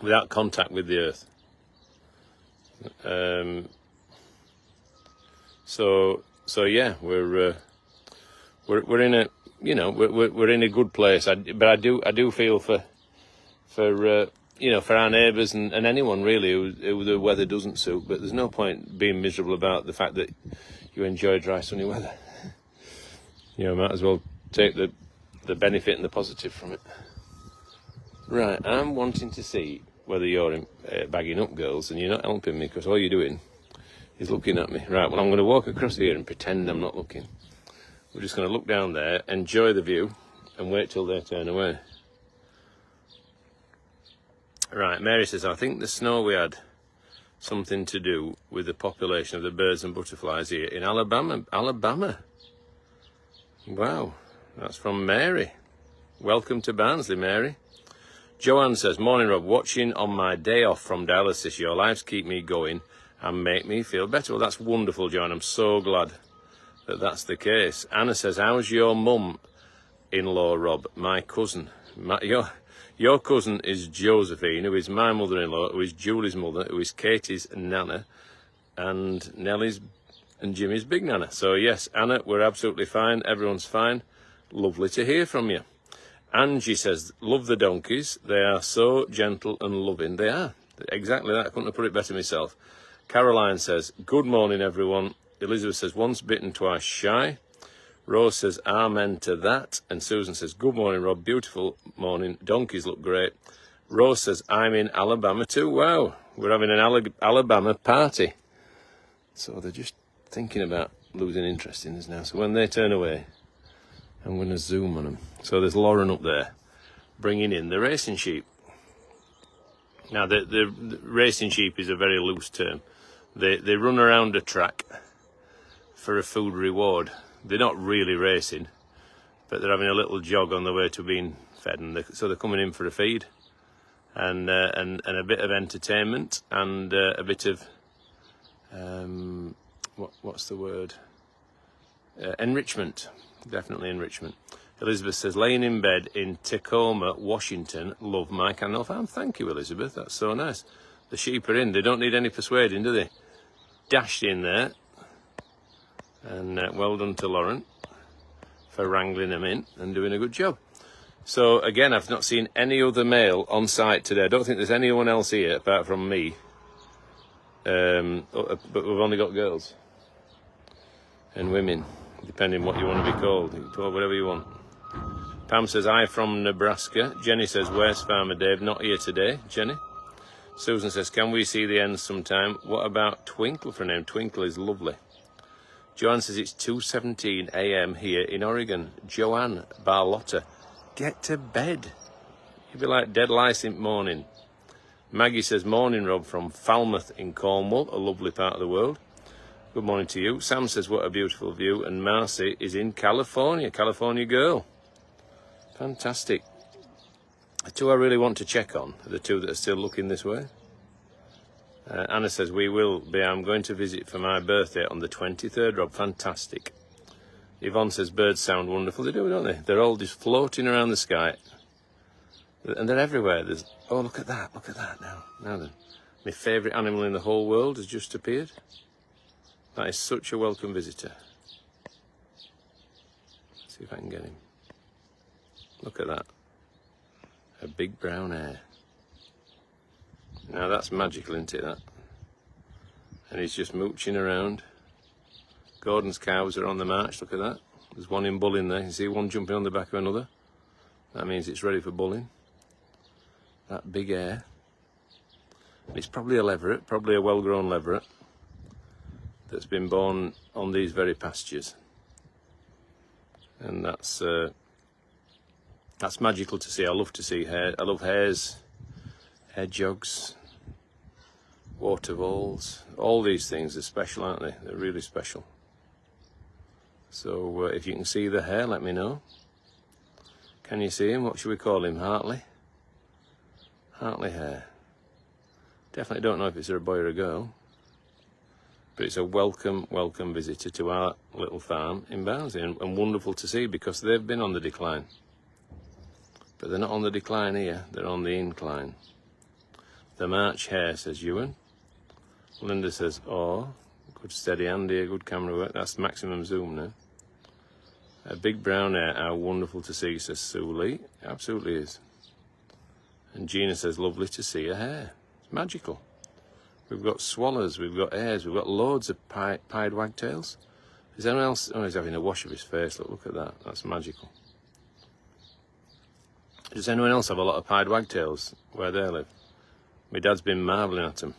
Without contact with the earth. So yeah, we're in a we're in a good place. But I do feel for our neighbours and anyone really who the weather doesn't suit. But there's no point being miserable about the fact that you enjoy dry sunny weather. Might as well take the benefit and the positive from it. Right, I'm wanting to see whether you're bagging up girls and you're not helping me, because all you're doing is looking at me. Right, well, I'm going to walk across here and pretend I'm not looking. We're just going to look down there, enjoy the view, and wait till they turn away. Right, Mary says, I think the snow we had something to do with the population of the birds and butterflies here in Alabama. Alabama. Wow, that's from Mary. Welcome to Barnsley, Mary. Joanne says, morning, Rob. Watching on my day off from dialysis. Your lives keep me going and make me feel better. Well, that's wonderful, Joanne. I'm so glad that that's the case. Anna says, how's your mum-in-law, Rob? My cousin. Your cousin is Josephine, who is my mother-in-law, who is Julie's mother, who is Katie's nana, and Nellie's and Jimmy's big nana. So yes, Anna, we're absolutely fine. Everyone's fine. Lovely to hear from you. Angie says, love the donkeys. They are so gentle and loving. They are. Exactly that. I couldn't have put it better myself. Caroline says, good morning, everyone. Elizabeth says, once bitten, twice shy. Rose says, amen to that. And Susan says, good morning, Rob. Beautiful morning. Donkeys look great. Rose says, I'm in Alabama too. Wow. We're having an Alabama party. So they're just thinking about losing interest in us now. So when they turn away, I'm going to zoom on them. So there's Lauren up there bringing in the racing sheep. Now, the racing sheep is a very loose term. They run around a track for a food reward. They're not really racing, but they're having a little jog on the way to being fed, and so they're coming in for a feed and a bit of entertainment and a bit of what's the word? Enrichment. Definitely enrichment. Elizabeth says, laying in bed in Tacoma, Washington. Love my Canal Farm. Thank you, Elizabeth. That's so nice. The sheep are in. They don't need any persuading, do they? Dashed in there. And well done to Lauren for wrangling them in and doing a good job. So, again, I've not seen any other male on site today. I don't think there's anyone else here apart from me. But we've only got girls and women, depending what you want to be called. You can call whatever you want. Pam says, I'm from Nebraska. Jenny says, where's Farmer Dave? Not here today, Jenny. Susan says, can we see the ends sometime? What about Twinkle for a name? Twinkle is lovely. Joanne says, it's 2:17 a.m. here in Oregon. Joanne Barlotta, get to bed. You'd be like dead lice in morning. Maggie says, morning, Rob, from Falmouth in Cornwall, a lovely part of the world. Good morning to you. Sam says, what a beautiful view. And Marcy is in California. California girl. Fantastic. The two I really want to check on are the two that are still looking this way. Anna says, I'm going to visit for my birthday on the 23rd, Rob. Fantastic. Yvonne says, birds sound wonderful. They do, don't they? They're all just floating around the sky. And they're everywhere. Oh, look at that now. Now then. My favourite animal in the whole world has just appeared. That is such a welcome visitor. Let's see if I can get him. Look at that. A big brown hare. Now that's magical, isn't it, that? And he's just mooching around. Gordon's cows are on the march, look at that. There's one in bulling there. You see one jumping on the back of another. That means it's ready for bulling. That big hare. It's probably a leveret, probably a well-grown leveret that's been born on these very pastures. And that's magical to see. I love to see hare. I love hares, hedgehogs, water voles. All these things are special, aren't they? They're really special. So if you can see the hare, let me know. Can you see him? What should we call him? Hartley? Hartley hare. Definitely don't know if it's a boy or a girl. But it's a welcome visitor to our little farm in Barnsley. And wonderful to see because they've been on the decline. But they're not on the decline here, they're on the incline. The March hare, says Ewan. Linda says, oh, good steady hand here, good camera work. That's maximum zoom now. A big brown hare, how wonderful to see, says Sue Lee. Absolutely is. And Gina says, lovely to see a hare. It's magical. We've got swallows, we've got hares, we've got loads of pied wagtails. Is anyone else? Oh, he's having a wash of his face. Look at that. That's magical. Does anyone else have a lot of pied wagtails where they live? My dad's been marvelling at them.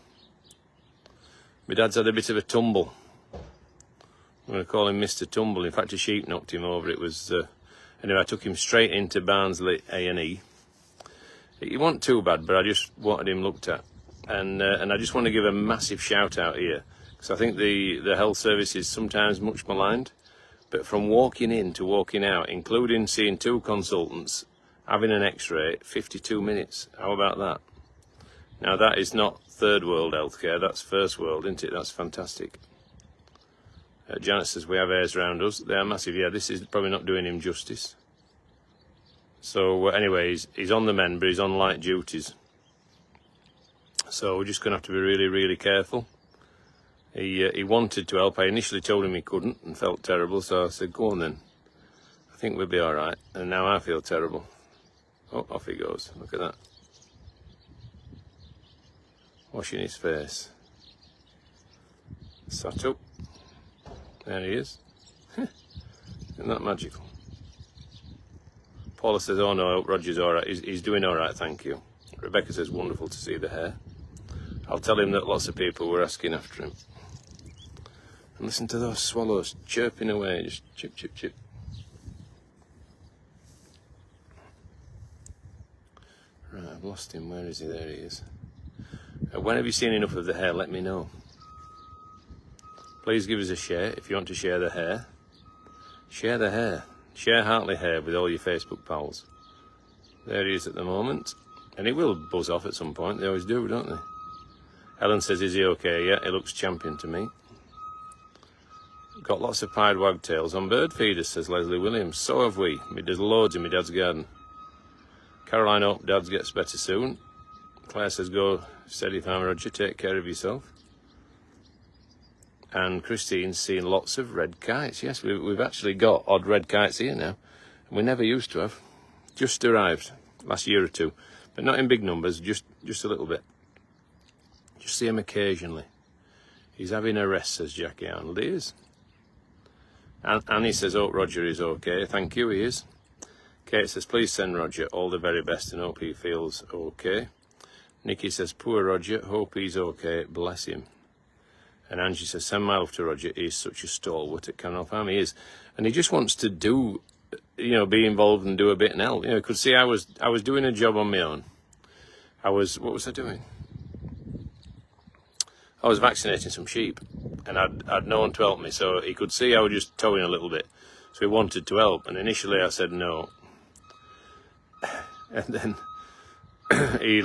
My dad's had a bit of a tumble. I'm going to call him Mr. Tumble. In fact, a sheep knocked him over. It was anyway. I took him straight into Barnsley A&E. He wasn't too bad, but I just wanted him looked at, and I just want to give a massive shout out here because I think the health service is sometimes much maligned, but from walking in to walking out, including seeing 2 consultants, having an X-ray, 52 minutes. How about that? Now that is not third world healthcare. That's first world, isn't it? That's fantastic. Janet says, we have hares around us. They are massive. Yeah, this is probably not doing him justice. So anyway, he's on the mend, but he's on light duties. So we're just going to have to be really, really careful. He wanted to help. I initially told him he couldn't and felt terrible, so I said, go on then. I think we'll be all right. And now I feel terrible. Oh, off he goes. Look at that. Washing his face. Sat up. There he is. Isn't that magical? Paula says, oh no, I hope Roger's all right. He's doing all right, thank you. Rebecca says, wonderful to see the hare. I'll tell him that lots of people were asking after him. And listen to those swallows chirping away, just chip, chip, chip. Right, I've lost him. Where is he? There he is. When have you seen enough of the hare? Let me know. Please give us a share if you want to share the hare. Share the hare. Share Hartley hare with all your Facebook pals. There he is at the moment. And he will buzz off at some point. They always do, don't they? Helen says, is he okay? Yeah, he looks champion to me. Got lots of pied wagtails on bird feeders, says Leslie Williams. So have we. There's loads in my dad's garden. Caroline, hope Dad gets better soon. Claire says, go steady farmer Roger, take care of yourself. And Christine's seen lots of red kites. Yes, we've actually got odd red kites here now. We never used to have. Just arrived last year or two. But not in big numbers, just a little bit. Just see him occasionally. He's having a rest, says Jackie Arnold. He is. And Annie says, hope Roger is okay. Thank you, he is. Kate says, please send Roger all the very best and hope he feels okay. Nikki says, poor Roger, hope he's okay, bless him. And Angie says, send my love to Roger, he's such a stalwart at Canal Farm, he is. And he just wants to do, be involved and do a bit and help. You could see I was doing a job on my own. What was I doing? I was vaccinating some sheep, and I'd no one to help me, so he could see I was just towing a little bit. So he wanted to help, and initially I said no. And then he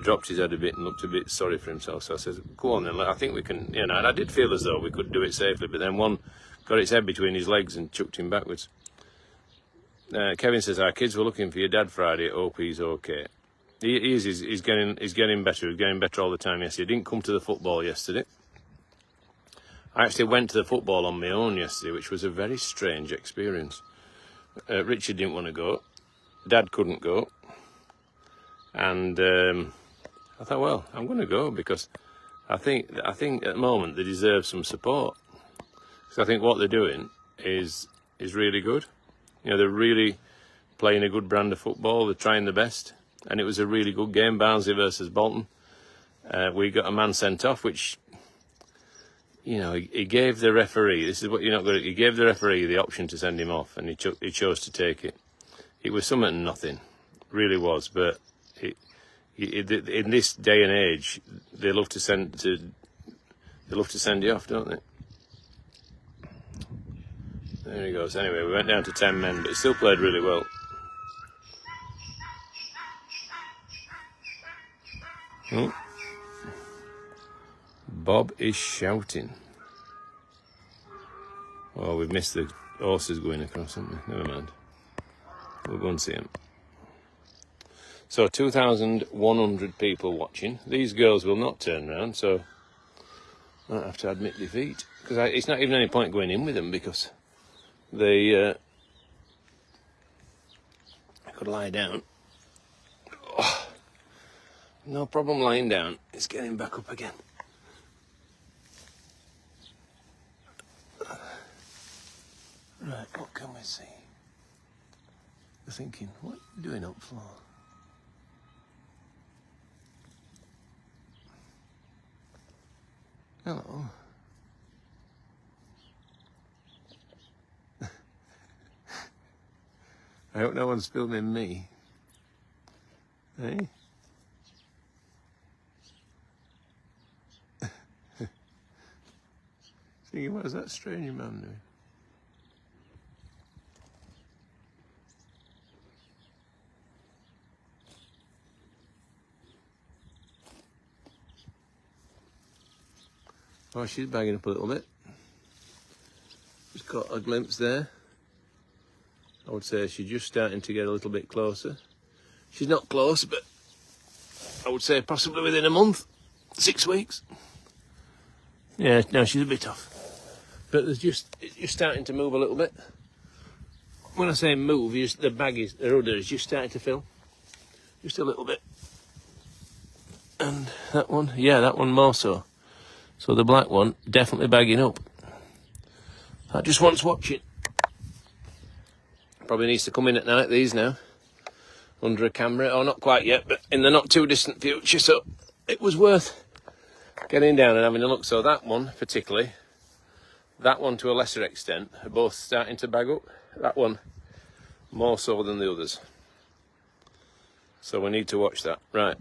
dropped his head a bit and looked a bit sorry for himself. So I said, "Go on then. I think we can." And I did feel as though we could do it safely, but then one got its head between his legs and chucked him backwards. Kevin says our kids were looking for your dad Friday. Hope he's okay. He is. He's getting better. He's getting better all the time. Yes, he didn't come to the football yesterday. I actually went to the football on my own yesterday, which was a very strange experience. Richard didn't want to go. Dad couldn't go. And I thought, well, I'm going to go because I think at the moment they deserve some support. Because I think what they're doing is really good. They're really playing a good brand of football. They're trying the best. And it was a really good game, Barnsley versus Bolton. We got a man sent off, which, he gave the referee, this is what you're not going to, he gave the referee the option to send him off, and he chose to take it. It was something and nothing, really was, but in this day and age, they love to send you off, don't they? There he goes. Anyway, we went down to 10 men, but he still played really well. Oh. Bob is shouting. Oh, we've missed the horses going across, haven't we? Never mind. We'll go and see them. So 2,100 people watching. These girls will not turn around, so I might have to admit defeat. Because it's not even any point going in with them because they I could lie down. Oh, no problem lying down. It's getting back up again. Right, what can we see? We're thinking, what are you doing up floor? Hello. I hope no one's filming me. Hey? Thinking, what is that strange man doing? Oh, she's bagging up a little bit. Just got a glimpse there. I would say she's just starting to get a little bit closer. She's not close, but I would say possibly within a month, 6 weeks. Yeah, no, she's a bit off. But it's just starting to move a little bit. When I say move, the rudder is just starting to fill. Just a little bit. And that one, yeah, that one more so. So the black one, definitely bagging up. That just wants watching. Probably needs to come in at night, these now. Under a camera, or not quite yet, but in the not too distant future. So it was worth getting down and having a look. So that one particularly, that one to a lesser extent, are both starting to bag up. That one more so than the others. So we need to watch that. Right.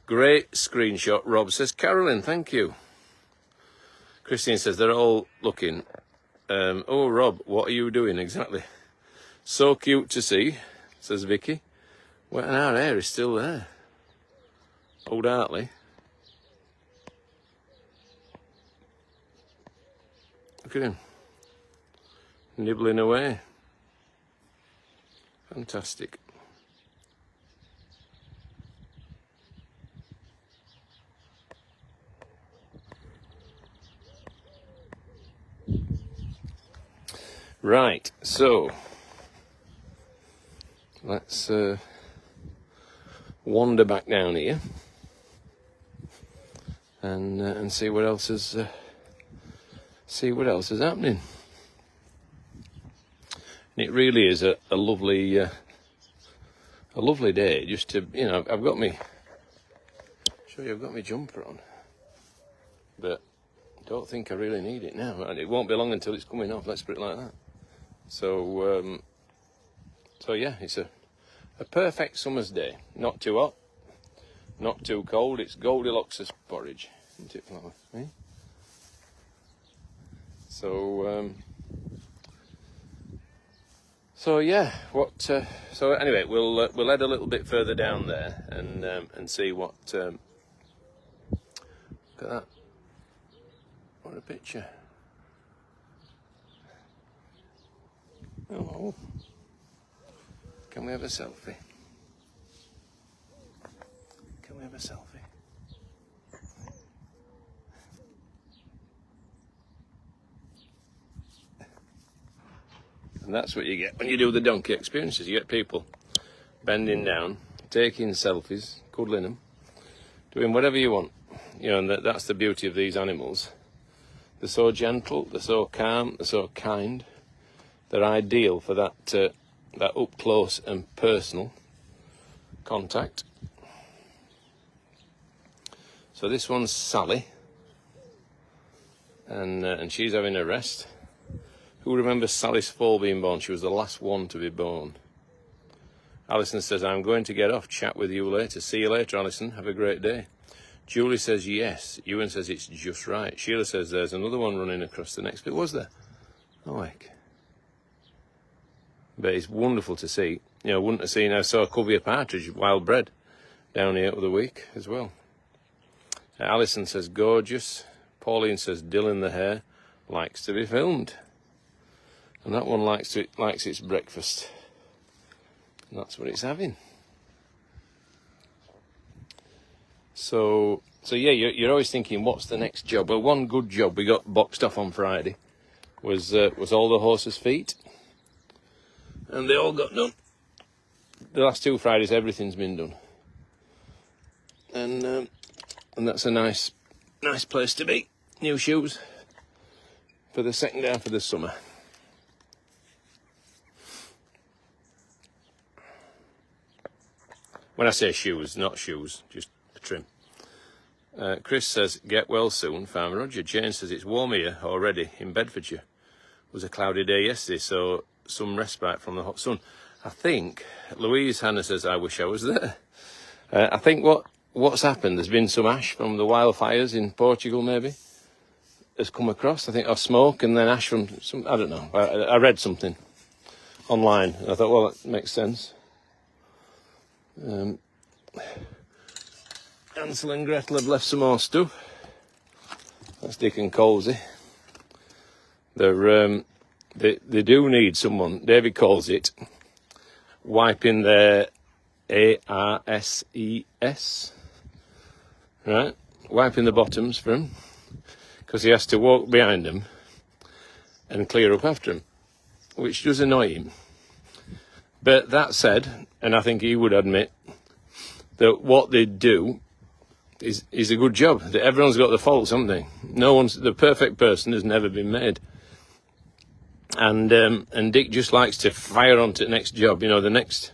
Great screenshot, Rob says. Carolyn, thank you. Christine says they're all looking. Oh, Rob, what are you doing exactly? So cute to see, says Vicky. Well, and our hair is still there. Old Hartley. Look at him. Nibbling away. Fantastic. Right, so let's wander back down here and see what else is happening. And it really is a lovely day. Just to I've got me. Show you, I've got my jumper on, but I don't think I really need it now. And it won't be long until it's coming off. Let's put it like that. So yeah, it's a perfect summer's day. Not too hot, not too cold. It's Goldilocks as porridge, isn't it, Flower? Eh? So yeah, so anyway, we'll head a little bit further down there and see what. Look at that! What a picture! Oh, can we have a selfie? Can we have a selfie? And that's what you get when you do the donkey experiences. You get people bending down, taking selfies, cuddling them, doing whatever you want. You know, and that's the beauty of these animals. They're so gentle, they're so calm, they're so kind. They're ideal for that up close and personal contact. So this one's Sally, and she's having a rest. Who remembers Sally's fall being born? She was the last one to be born. Alison says, I'm going to get off. Chat with you later. See you later, Alison. Have a great day. Julie says, yes. Ewan says, it's just right. Sheila says, there's another one running across the next bit. Was there? Oh, heck. But it's wonderful to see. You know, wouldn't have seen, I saw a covey of partridge, wild bred, down here the other week as well. Alison says, gorgeous. Pauline says, Dylan the hare likes to be filmed. And that one likes its breakfast. And that's what it's having. So yeah, you're always thinking, what's the next job? Well, one good job we got boxed off on Friday was all the horses' feet. And they all got done. The last 2 Fridays, everything's been done. And that's a nice place to be. New shoes for the second half of the summer. When I say shoes, not shoes, just a trim. Chris says, get well soon, Farmer Roger. Jane says, it's warm here already in Bedfordshire. It was a cloudy day yesterday, so some respite from the hot sun. I think, Louise Hannah says, I wish I was there. I think what's happened, there's been some ash from the wildfires in Portugal, maybe, has come across. I think, or smoke and then ash from some, I don't know. I read something online. I thought, well, that makes sense. Hansel and Gretel have left some more stuff. That's Dick and Colsey. They do need someone, David calls it, wiping their ARSES, right? Wiping the bottoms for him, because he has to walk behind them and clear up after him, which does annoy him. But that said, and I think he would admit that what they do is a good job. That everyone's got the faults, haven't they? The perfect person has never been made. And Dick just likes to fire on to the next job. You know, the next.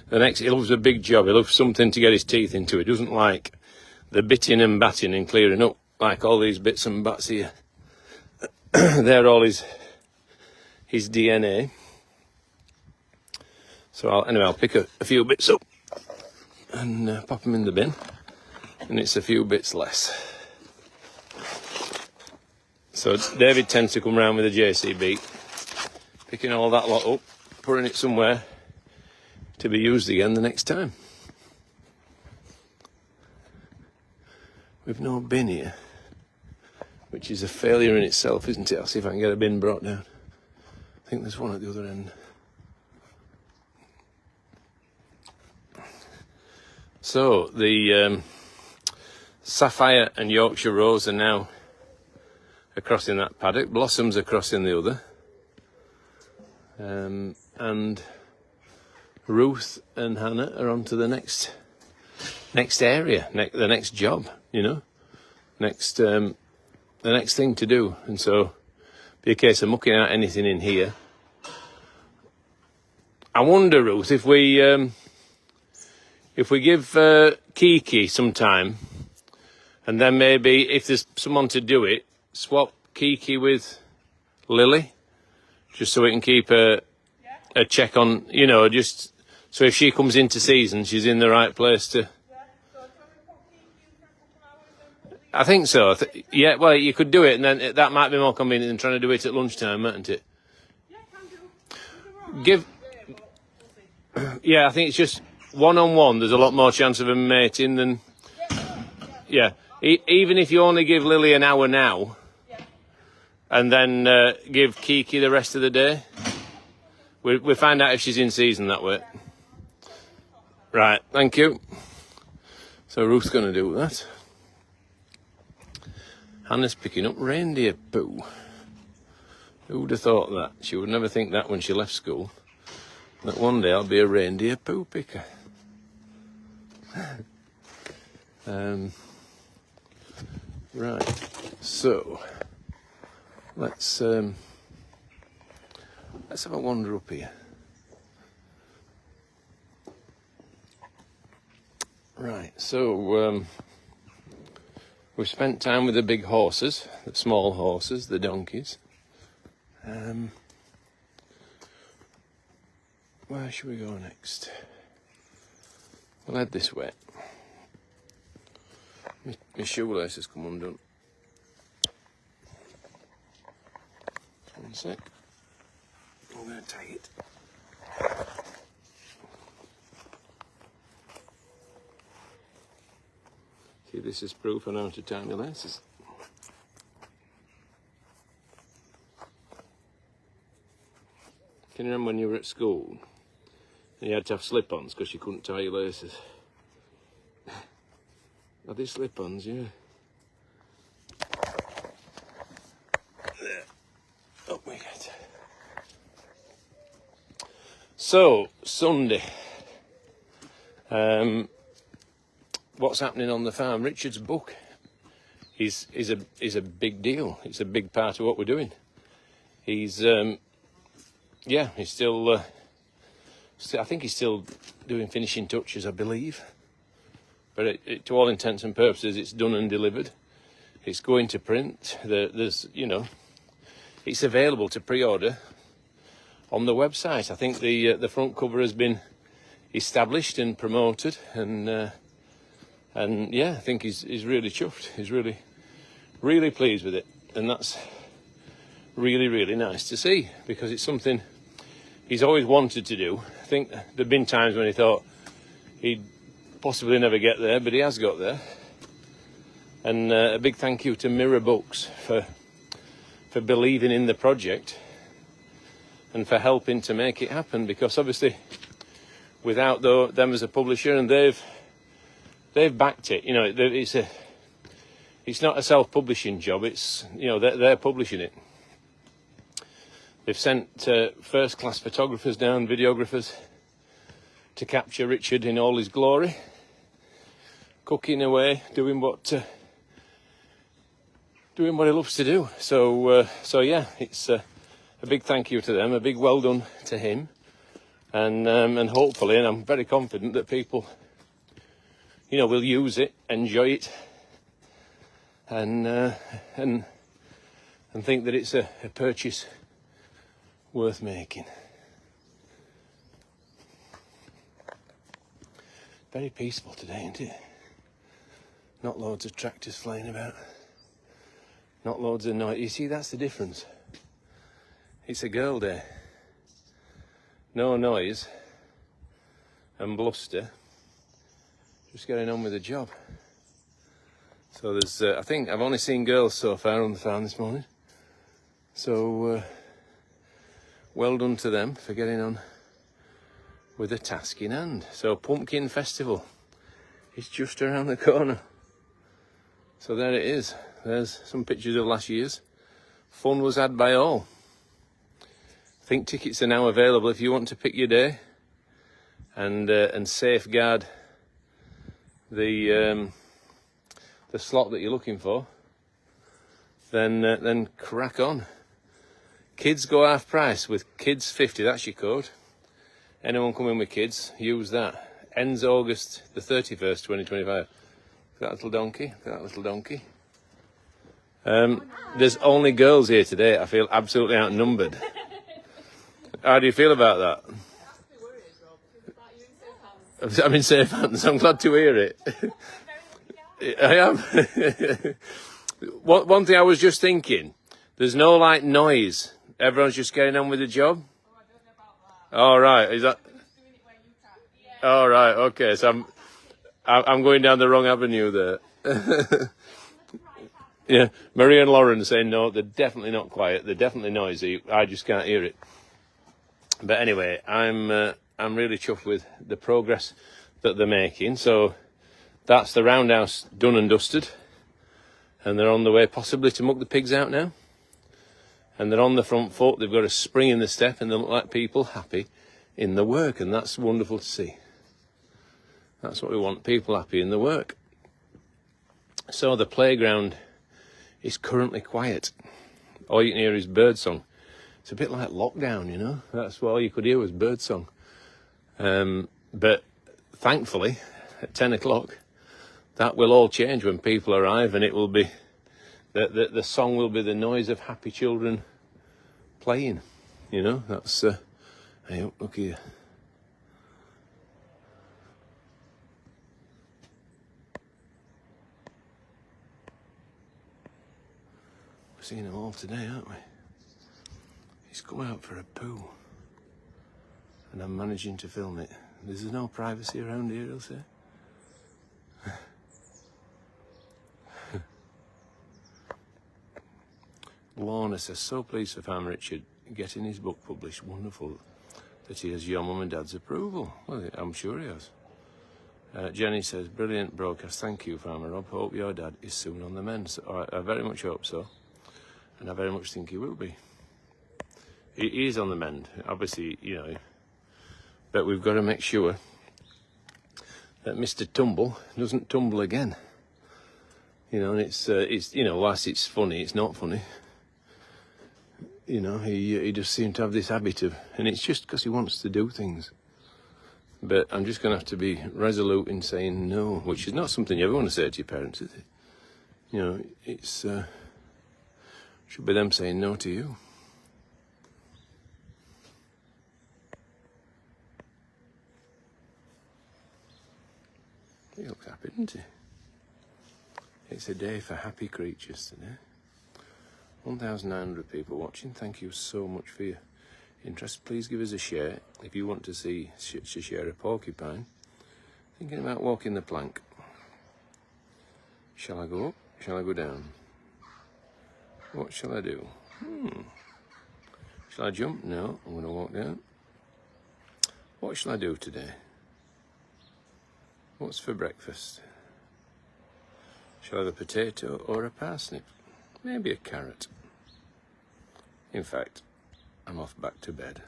He loves a big job. He loves something to get his teeth into. He doesn't like the bitting and batting and clearing up like all these bits and bats here. They're all his DNA. So I'll pick a few bits up and pop them in the bin, and it's a few bits less. So David tends to come round with a JCB, picking all that lot up, putting it somewhere to be used again the next time. We've no bin here, which is a failure in itself, isn't it? I'll see if I can get a bin brought down. I think there's one at the other end. So the Sapphire and Yorkshire Rose are now across in that paddock. Blossoms across in the other. And Ruth and Hannah are on to the next area, the next job, you know, the next thing to do. And so be a case of mucking out anything in here. I wonder, Ruth, if we give Kiki some time, and then maybe if there's someone to do it, swap Kiki with Lily, just so we can keep a check on, you know, just so if she comes into season, she's in the right place to. I think so. Yeah, well, you could do it, and then that might be more convenient than trying to do it at lunchtime, mightn't it?
Yeah, can do.
Yeah, I think it's just one-on-one. There's a lot more chance of them mating than... Yeah. Even if you only give Lily an hour now, and then give Kiki the rest of the day, we find out if she's in season that way. Right, thank you. So Ruth's going to do that. Hannah's picking up reindeer poo. Who would have thought that? She would never think that when she left school. That one day I'll be a reindeer poo picker. Right, so let's have a wander up here. Right, so we've spent time with the big horses, the small horses, the donkeys. Where should we go next? We'll head this way. My shoelace has come undone. One sec. I'm going to tie it. See, this is proof I know how to tie my laces. Can you remember when you were at school and you had to have slip-ons because you couldn't tie your laces? Are these slip-ons? Yeah. There. Up we get. So, Sunday. What's happening on the farm? Richard's book is a big deal. It's a big part of what we're doing. He's still I think he's still doing finishing touches, I believe. But to all intents and purposes, it's done and delivered. It's going to print. There's it's available to pre-order on the website. I think the front cover has been established and promoted, and yeah, I think he's really chuffed. He's really pleased with it, and that's really nice to see, because it's something he's always wanted to do. I think there've been times when he thought he'd possibly never get there, but he has got there. And a big thank you to Mirror Books for believing in the project and for helping to make it happen, because obviously without them as a publisher, and they've backed it, it's not a self-publishing job, it's they're publishing it. They've sent first-class photographers down, videographers, to capture Richard in all his glory, cooking away, doing what he loves to do. So yeah, it's a big thank you to them, a big well done to him, and hopefully, and I'm very confident that people, will use it, enjoy it, and think that it's a purchase worth making. Very peaceful today, isn't it? Not loads of tractors flying about. Not loads of noise. You see, that's the difference. It's a girl day. No noise and bluster. Just getting on with the job. So there's, I think I've only seen girls so far on the farm this morning. So well done to them for getting on with the task in hand. So Pumpkin Festival is just around the corner. So there it is. There's some pictures of last year's. Fun was had by all. I think tickets are now available if you want to pick your day and safeguard the slot that you're looking for. Then crack on. Kids go half price with kids 50. That's your code. Anyone come in with kids, use that. Ends August the 31st, 2025. That little donkey. That little donkey. There's only girls here today. I feel absolutely outnumbered. How do you feel about that? I'm in safe hands. I'm glad to hear it. I am. One thing I was just thinking, there's no noise. Everyone's just getting on with the job.
Oh, I don't know about that.
All right. Is that?
Just doing it where you
All right, okay. So I'm going down the wrong avenue there. Yeah, Marie and Lauren saying no, they're definitely not quiet. They're definitely noisy. I just can't hear it. But anyway, I'm really chuffed with the progress that they're making. So that's the roundhouse done and dusted, and they're on the way possibly to muck the pigs out now. And they're on the front foot. They've got a spring in the step, and they look like people happy in the work, and that's wonderful to see. That's what we want, people happy in the work. So the playground is currently quiet. All you can hear is birdsong. It's a bit like lockdown, you know. That's what all you could hear was birdsong. But thankfully, at 10 o'clock, that will all change when people arrive, and it will be the song will be the noise of happy children playing. You know, that's hey, look here. We're seeing them all today, aren't we? He's come out for a poo, and I'm managing to film it. There's no privacy around here, he'll say. Lorna says, so pleased for Farmer Richard getting his book published. Wonderful that he has your mum and dad's approval. Well, I'm sure he has. Jenny says, brilliant broadcast. Thank you, Farmer Rob. Hope your dad is soon on the mend. So, I very much hope so. And I very much think he will be. He is on the mend, obviously, you know. But we've got to make sure that Mr. Tumble doesn't tumble again. You know, and it's you know, whilst it's funny, it's not funny. You know, he just seems to have this habit of, and it's just because he wants to do things. But I'm just going to have to be resolute in saying no, which is not something you ever want to say to your parents, is it? You know, it's should be them saying no to you. He looks happy, doesn't he? It's a day for happy creatures today. 1,900 people watching. Thank you so much for your interest. Please give us a share if you want to see to share a porcupine. Thinking about walking the plank. Shall I go up? Shall I go down? What shall I do? Shall I jump? No, I'm going to walk down. What shall I do today? What's for breakfast? Shall I have a potato or a parsnip? Maybe a carrot. In fact, I'm off back to bed.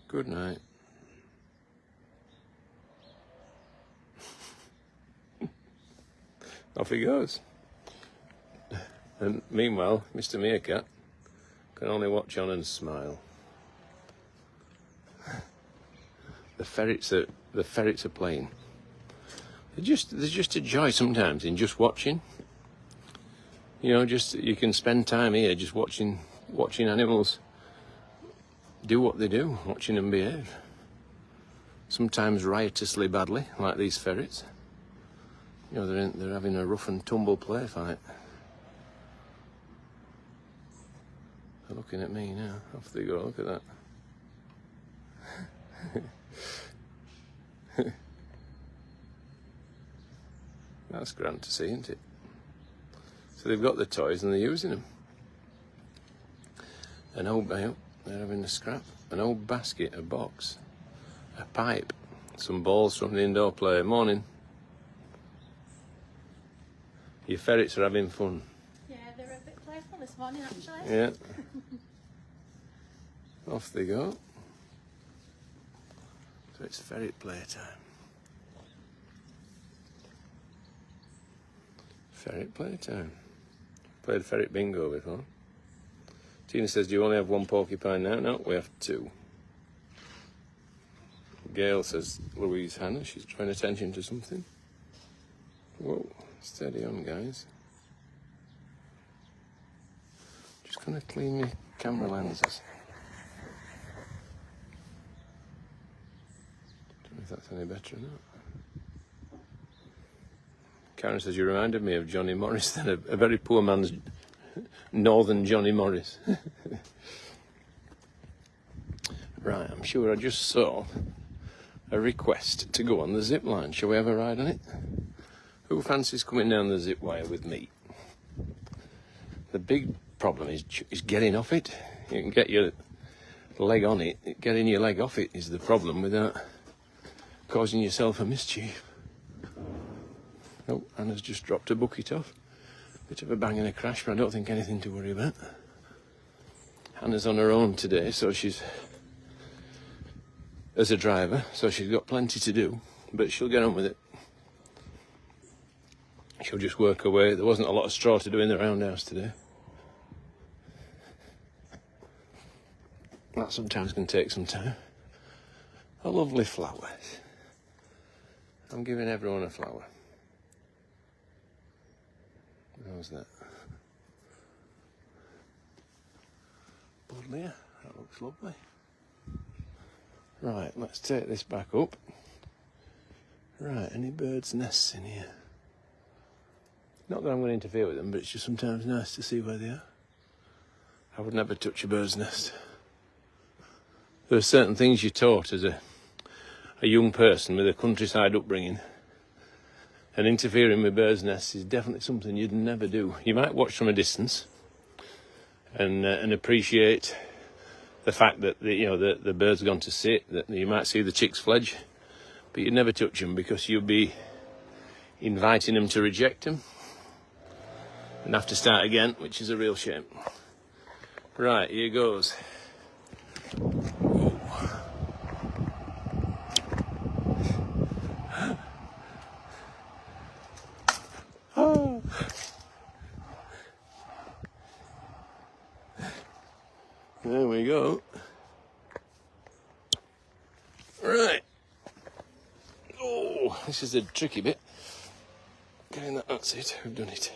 Good night. Off he goes. And meanwhile, Mr. Meerkat can only watch on and smile. The ferrets are playing. There's just a joy sometimes in just watching. You know, just you can spend time here just watching animals do what they do, watching them behave. Sometimes riotously badly, like these ferrets. You know, they're having a rough and tumble play fight. They're looking at me now. Off they go. Look at that. That's grand to see, isn't it? So they've got the toys and they're using them. An old bale, they're having a scrap. An old basket, a box, a pipe, some balls from the indoor play. Morning. Your ferrets are having fun.
Yeah, they're a bit playful this morning, actually.
Yeah. Off they go. So it's ferret playtime. Ferret playtime. Played ferret bingo before. Tina says, do you only have one porcupine now? No, we have two. Gail says, Louise Hannah, she's drawing attention to something. Whoa, steady on, guys. Just gonna clean my camera lenses. Don't know if that's any better or not. Karen says, you reminded me of Johnny Morris, then a very poor man's northern Johnny Morris. Right, I'm sure I just saw a request to go on the zip line. Shall we have a ride on it? Who fancies coming down the zip wire with me? The big problem is getting off it. You can get your leg on it. Getting your leg off it is the problem without causing yourself a mischief. Oh, Anna's just dropped a bucket off. Bit of a bang and a crash, but I don't think anything to worry about. Hannah's on her own today, so she's as a driver, so she's got plenty to do, but she'll get on with it. She'll just work her way. There wasn't a lot of straw to do in the roundhouse today. That sometimes can take some time. A lovely flower. I'm giving everyone a flower. How's that? Buddleia, that looks lovely. Right, let's take this back up. Right, any birds' nests in here? Not that I'm going to interfere with them, but it's just sometimes nice to see where they are. I would never touch a bird's nest. There are certain things you're taught as a young person with a countryside upbringing, and interfering with birds' nests is definitely something you'd never do. You might watch from a distance and appreciate the fact that the bird's gone to sit, that you might see the chicks fledge, but you'd never touch them because you'd be inviting them to reject them and have to start again, which is a real shame. Right, here goes. Oh. There we go. Right. Oh, this is the tricky bit. Getting that, that's it, we've done it.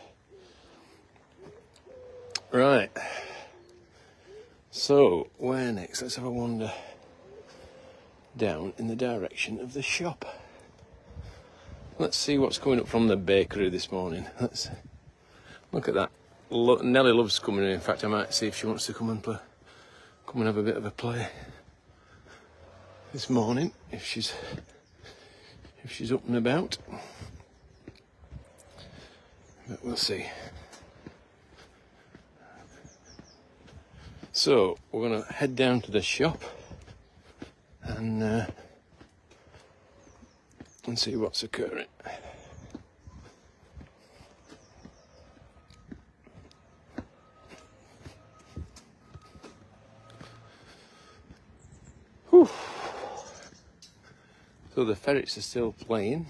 Right. So, where next? Let's have a wander down in the direction of the shop. Let's see what's coming up from the bakery this morning. Let's look at that. Nellie loves coming in. In fact, I might see if she wants to come and have a bit of a play this morning, if she's up and about. But we'll see. So we're going to head down to the shop and see what's occurring. Whew. So the ferrets are still playing.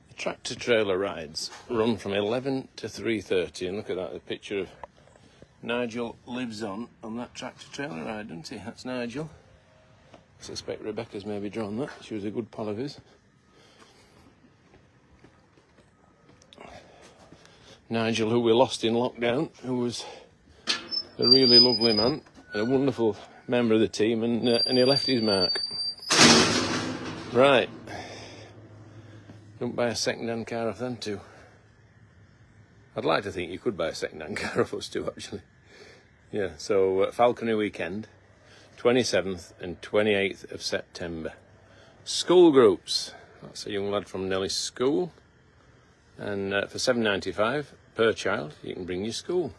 The tractor trailer rides run from 11 to 3:30, and look at that, the picture of Nigel lives on that tractor trailer ride, doesn't he? That's Nigel. I suspect Rebecca's maybe drawn that. She was a good pal of his. Nigel, who we lost in lockdown, who was a really lovely man, a wonderful member of the team, and he left his mark. Right. Don't buy a second-hand car off them too. I'd like to think you could buy a second-hand car off us too, actually. Yeah, so Falconry weekend, 27th and 28th of September. School groups. That's a young lad from Nellie's school. And for $7.95 per child, you can bring your school.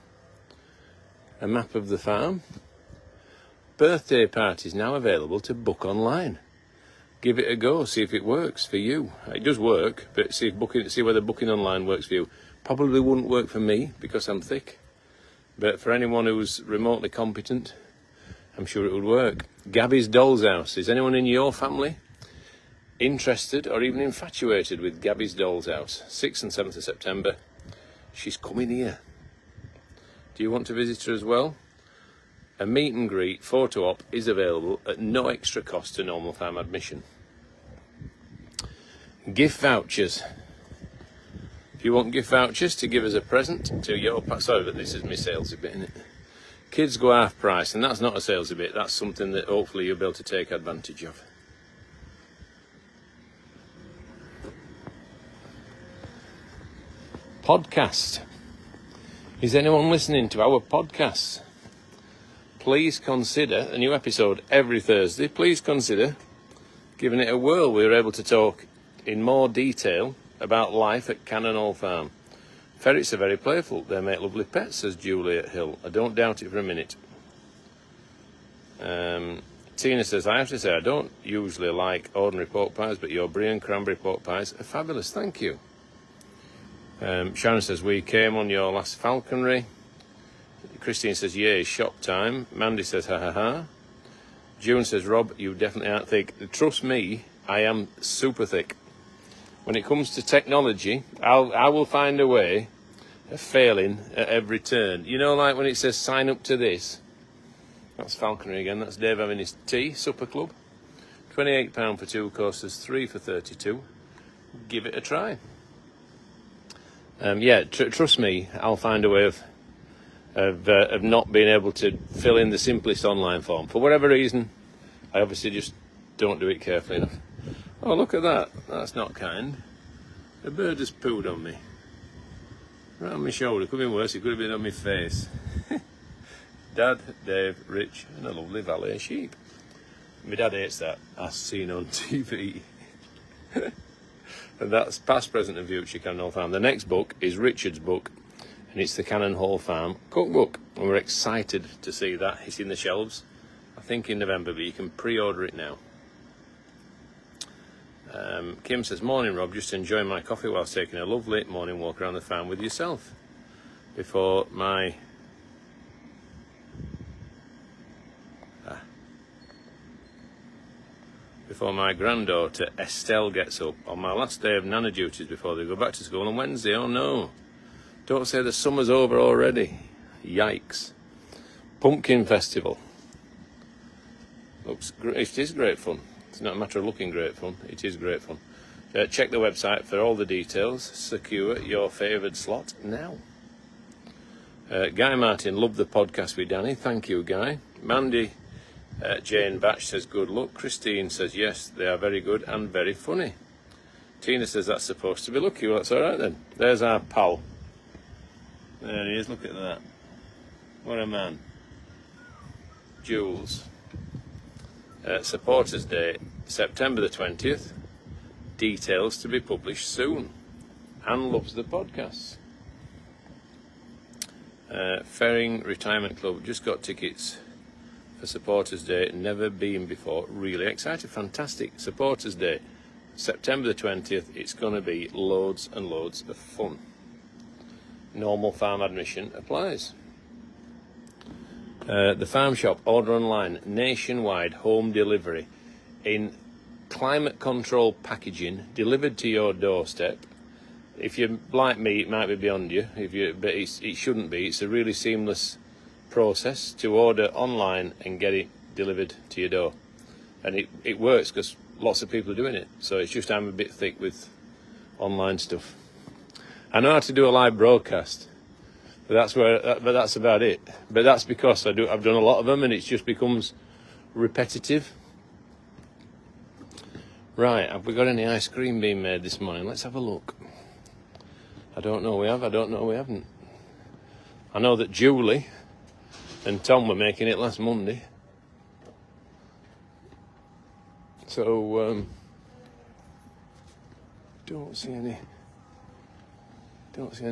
A map of the farm. Birthday parties now available to book online. Give it a go, see if it works for you. It does work, but see whether booking online works for you. Probably wouldn't work for me because I'm thick, but for anyone who's remotely competent, I'm sure it would work. Gabby's Doll's House. Is anyone in your family interested or even infatuated with Gabby's Doll's House? 6th and 7th of September. She's coming here. Do you want to visit her as well? A meet and greet photo op is available at no extra cost to normal farm admission. Gift vouchers. If you want gift vouchers to give as a present to your... Sorry, but this is my salesy bit, isn't it? Kids go half price, and that's not a salesy bit. That's something that hopefully you'll be able to take advantage of. Podcast. Is anyone listening to our podcasts? Please consider a new episode every Thursday. Please consider giving it a whirl. We were able to talk in more detail about life at Cannon Hall Farm. Ferrets are very playful. They make lovely pets, says Juliet Hill. I don't doubt it for a minute. Tina says, I have to say, I don't usually like ordinary pork pies, but your brie and cranberry pork pies are fabulous. Thank you. Sharon says, we came on your last falconry. Christine says, yay, shop time. Mandy says, ha ha ha. June says, Rob, you definitely aren't thick. Trust me, I am super thick. When it comes to technology, I will find a way of failing at every turn. You know, like when it says sign up to this. That's falconry again. That's Dave having his tea, supper club. £28 for 2 courses, 3 for 32. Give it a try. Trust me, I'll find a way of not being able to fill in the simplest online form. For whatever reason, I obviously just don't do it carefully enough. Oh, look at that. That's not kind. A bird has pooed on me. Right on my shoulder. Could have been worse. It could have been on my face. Dad, Dave, Rich, and a lovely valet sheep. My dad hates that, as seen on TV. And that's past, present and future Cannon Hall Farm. The next book is Richard's book, and it's the Cannon Hall Farm cookbook. And we're excited to see that hitting the shelves, I think in November, but you can pre-order it now. Kim says, morning Rob, just enjoying my coffee whilst taking a lovely morning walk around the farm with yourself. Before my granddaughter Estelle gets up on my last day of Nana duties before they go back to school on Wednesday. Oh no, don't say the summer's over already. Yikes. Pumpkin Festival. It is great fun. It's not a matter of looking great fun, it is great fun. Check the website for all the details. Secure your favoured slot now. Guy Martin, love the podcast with Danny. Thank you, Guy. Mandy Jane Batch says, good luck. Christine says, yes, they are very good and very funny. Tina says, that's supposed to be lucky. Well, that's all right then. There's our pal. There he is, look at that. What a man. Jules. Supporters Day, September the 20th. Details to be published soon. Anne loves the podcasts. Ferring Retirement Club, just got tickets for Supporters Day, never been before, really excited, fantastic. Supporters Day, September the 20th, it's going to be loads and loads of fun. Normal farm admission applies. The farm shop, order online, nationwide home delivery in climate control packaging, delivered to your doorstep. If you're like me, it might be beyond you, but it shouldn't be. It's a really seamless process to order online and get it delivered to your door. And it works because lots of people are doing it. So it's just I'm a bit thick with online stuff. I know how to do a live broadcast. But that's about it. But that's because I've done a lot of them, and it just becomes repetitive. Right, have we got any ice cream being made this morning? Let's have a look. I don't know we have. I don't know we haven't. I know that Julie and Tom were making it last Monday. So don't see any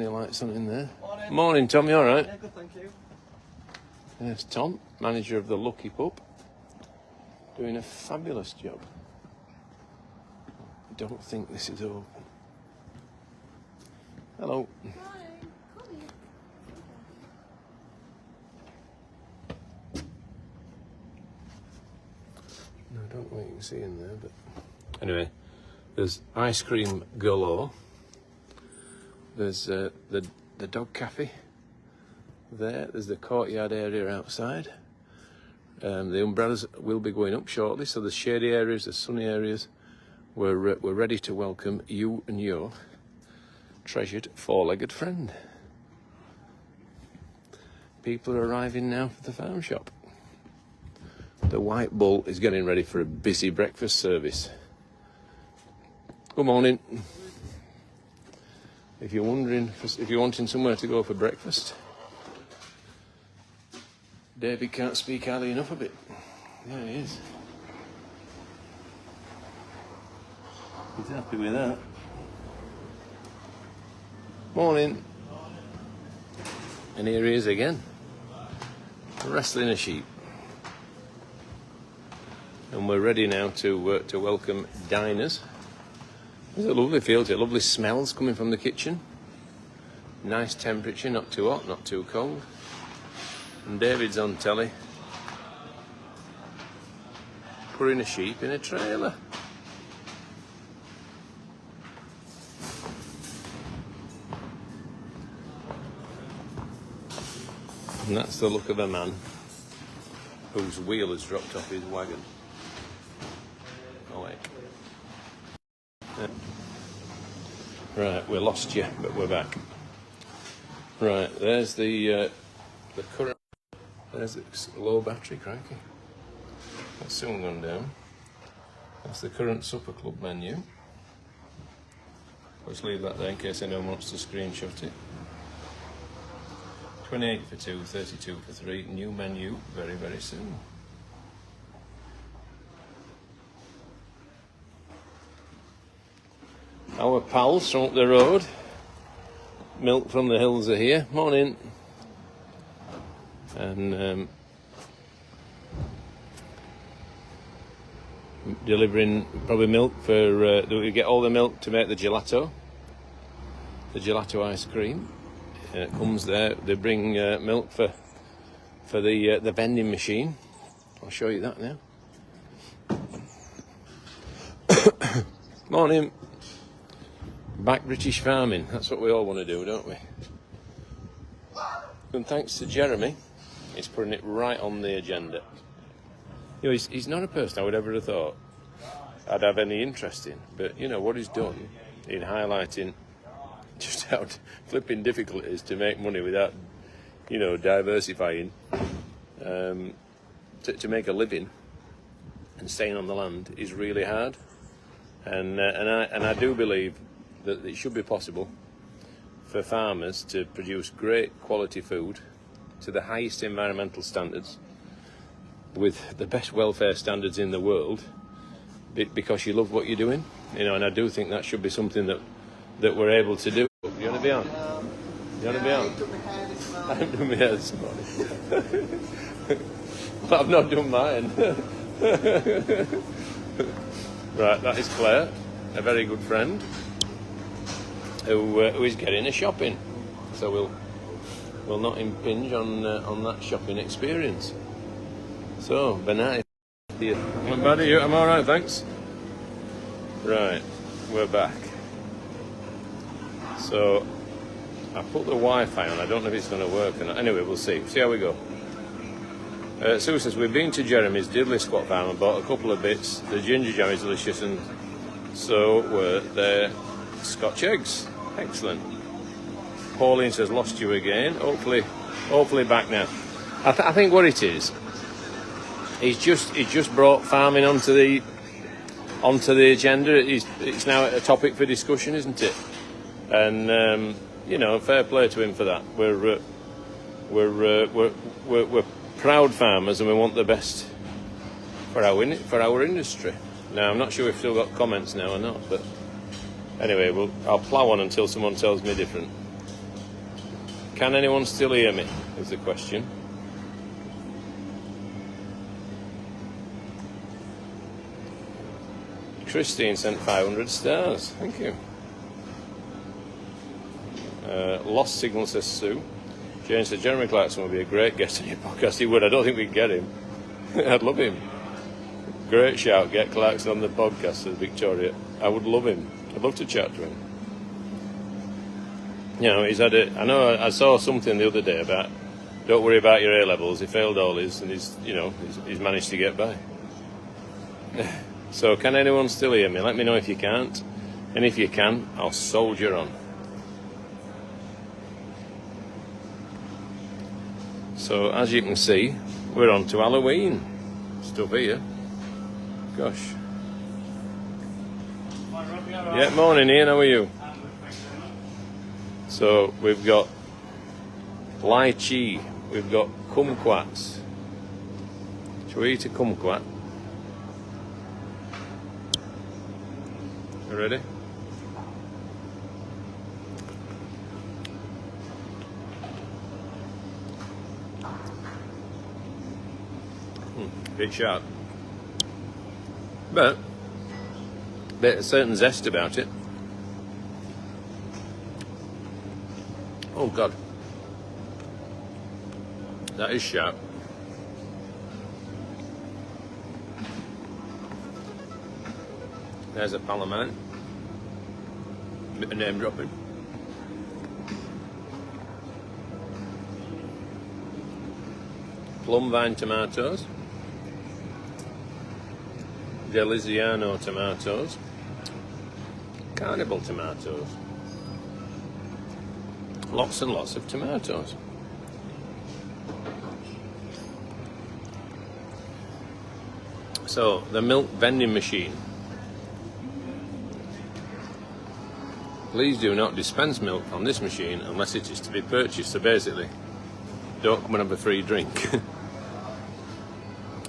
lights on in there. Morning, Tom, you all right?
Yeah, good, thank you.
There's Tom, manager of the Lucky Pup, doing a fabulous job. I don't think this is open. Hello. No, I don't know what you can see in there, but anyway, there's ice cream galore. There's the dog cafe there. There's the courtyard area outside. The umbrellas will be going up shortly, so there's shady areas, there's sunny areas. We're ready to welcome you and your treasured four-legged friend. People are arriving now for the farm shop. The White Bull is getting ready for a busy breakfast service. Good morning. If you're wanting somewhere to go for breakfast, David can't speak highly enough of it. There he is. He's happy with that. Morning. And here he is again, wrestling a sheep. And we're ready now to welcome diners. There's a lovely feel to it, lovely smells coming from the kitchen. Nice temperature, not too hot, not too cold. And David's on telly, putting a sheep in a trailer. And that's the look of a man whose wheel has dropped off his wagon. Oh wait. Right, we lost you, but we're back. Right, there's the current. There's the low battery, crikey. That's soon gone down. That's the current supper club menu. Let's leave that there in case anyone wants to screenshot it. 28 for 2, 32 for 3. New menu very, very soon. Our pals from up the road. Milk from the hills are here. Morning. And delivering probably milk for we get all the milk to make the gelato ice cream. It comes there. They bring milk for the vending machine. I'll show you that now. Morning. Back British farming. That's what we all want to do, don't we? And thanks to Jeremy, he's putting it right on the agenda. You know, he's not a person I would ever have thought I'd have any interest in. But, you know, what he's done in highlighting just how flipping difficult it is to make money without, you know, diversifying, to make a living and staying on the land is really hard. And I do believe that it should be possible for farmers to produce great quality food to the highest environmental standards with the best welfare standards in the world because you love what you're doing, you know, and I do think that should be something that we're able to do. You want to be on? You want to be on? I haven't done my hair this morning. But I've not done mine. Right, that is Claire, a very good friend, who is getting a shopping. So we'll not impinge on that shopping experience. So, Bernard, I'm bad at you. I'm all right, thanks. Right, we're back. So I put the Wi-Fi on. I don't know if it's going to work or not. Anyway, we'll see. See how we go. Sue says, we've been to Jeremy's diddly squat farm and bought a couple of bits. The ginger jam is delicious, and so were their Scotch eggs. Excellent. Pauline says, lost you again. Hopefully back now. I think what it is, he's just brought farming onto the agenda. It's now a topic for discussion, isn't it? And you know, fair play to him for that. We're proud farmers, and we want the best for our industry. Now, I'm not sure if we've still got comments now or not, but anyway, I'll plough on until someone tells me different. Can anyone still hear me? Is the question. Christine sent 500 stars. Thank you. Lost signal, says Sue. Jane said Jeremy Clarkson would be a great guest on your podcast. He would. I don't think we can get him. I'd love him. Great shout. Get Clarkson on the podcast, says Victoria. I would love him. I'd love to chat to him. You know, I know I saw something the other day about don't worry about your A-levels. He failed all his, and he's managed to get by. So can anyone still hear me? Let me know if you can't. And if you can, I'll soldier on. So as you can see, we're on to Halloween stuff here. Gosh. Yeah, morning Ian, how are you? So we've got lychee, we've got kumquats. Shall we eat a kumquat? Ready? Bit sharp. But there's a certain zest about it. Oh God. That is sharp. There's a pal of mine. Bit of name dropping. Plum vine tomatoes. Deliziano tomatoes. Carnival tomatoes. Lots and lots of tomatoes. So, the milk vending machine. Please do not dispense milk on this machine unless it is to be purchased. So basically, don't come and have a free drink.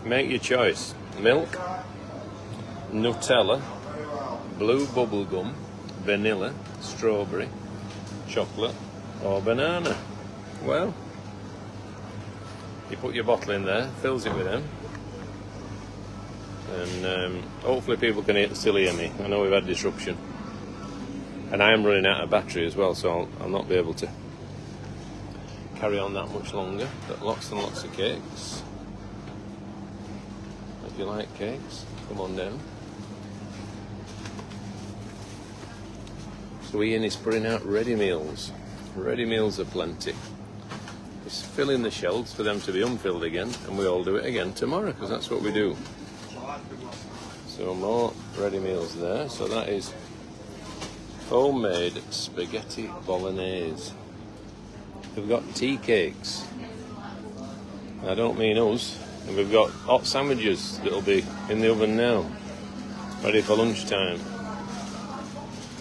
Make your choice. Milk, Nutella, blue bubblegum, vanilla, strawberry, chocolate, or banana. Well, you put your bottle in there, fills it with them, and hopefully people can still hear me. I know we've had disruption. And I am running out of battery as well, so I'll not be able to carry on that much longer. But lots and lots of cakes. If you like cakes, come on down. So Ian is putting out ready meals. Ready meals are plenty. He's filling the shelves for them to be unfilled again, and we all do it again tomorrow, because that's what we do. So more ready meals there. So that is homemade spaghetti bolognese. We've got tea cakes. I don't mean us. And we've got hot sandwiches that'll be in the oven now, ready for lunchtime.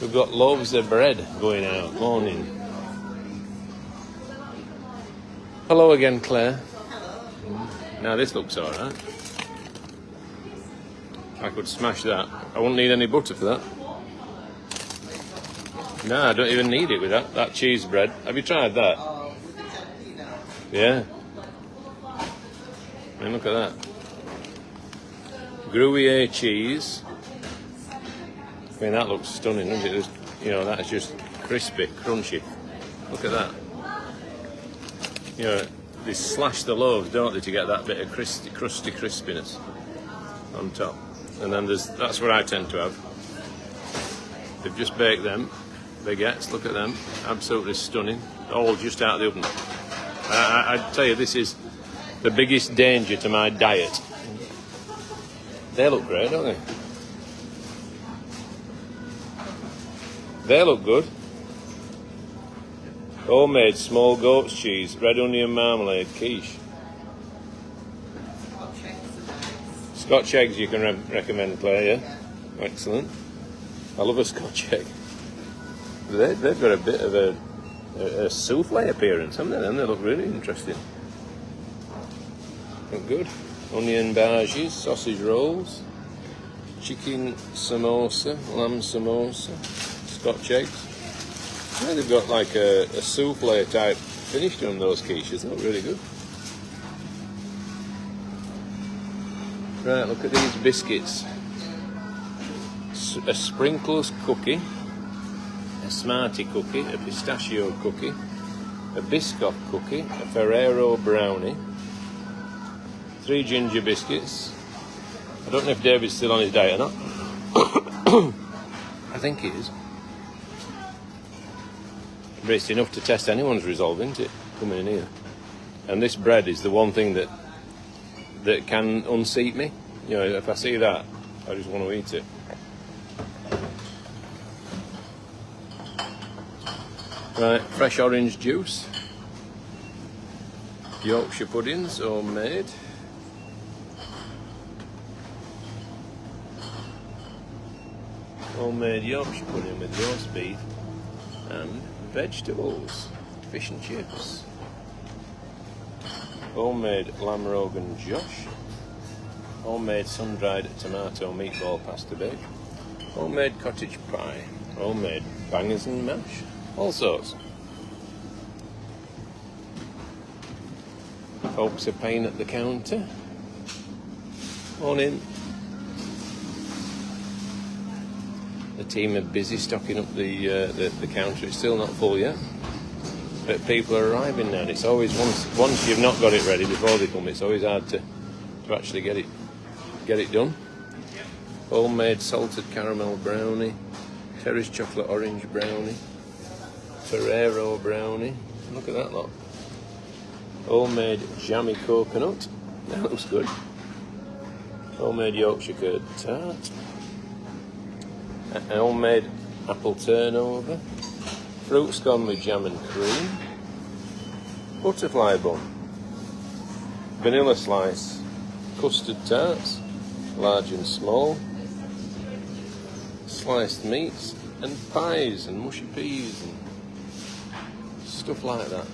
We've got loaves of bread going out. Morning. Hello again, Claire. Now this looks alright. I could smash that. I wouldn't need any butter for that. No, I don't even need it with that cheese bread. Have you tried that? Yeah. I mean, look at that. Gruyere cheese. I mean, that looks stunning, doesn't it? You know, that is just crispy, crunchy. Look at that. You know, they slash the loaves, don't they, to get that bit of crusty crispiness on top. And then that's what I tend to have. They've just baked them. Baguettes, look at them, absolutely stunning, all just out of the oven. I tell you, this is the biggest danger to my diet. They look great, don't they? They look good. Homemade small goat's cheese, red onion marmalade quiche. Scotch eggs you can recommend, Claire, yeah? Excellent. I love a Scotch egg. They've got a bit of a souffle appearance, haven't they? And they look really interesting. Look good. Onion bhajis, sausage rolls, chicken samosa, lamb samosa, Scotch eggs. Yeah, they've got like a souffle type finish to them, those quiches. They look really good. Right, look at these biscuits. A sprinkles cookie, a Smartie cookie, a pistachio cookie, a Biscoff cookie, a Ferrero brownie, 3 ginger biscuits. I don't know if David's still on his diet or not. I think he is. But it's enough to test anyone's resolve, isn't it? Coming in here. And this bread is the one thing that can unseat me. You know, if I see that, I just want to eat it. Right, fresh orange juice, Yorkshire puddings, homemade, homemade Yorkshire pudding with roast beef and vegetables, fish and chips, homemade lamb rogan josh, homemade sun-dried tomato meatball pasta bake, Homemade cottage pie, homemade bangers and mash, all sorts. Folks are paying at the counter. Morning. The team are busy stocking up the counter. It's still not full yet, but people are arriving now. And it's always once you've not got it ready before they come, it's always hard to actually get it done. Homemade salted caramel brownie, Terry's chocolate orange brownie, Ferrero brownie. Look at that lot. Homemade jammy coconut. That looks good. Homemade Yorkshire curd tart. Homemade apple turnover. Fruit scone with jam and cream. Butterfly bun. Vanilla slice. Custard tarts, large and small. Sliced meats and pies and mushy peas and stuff like that.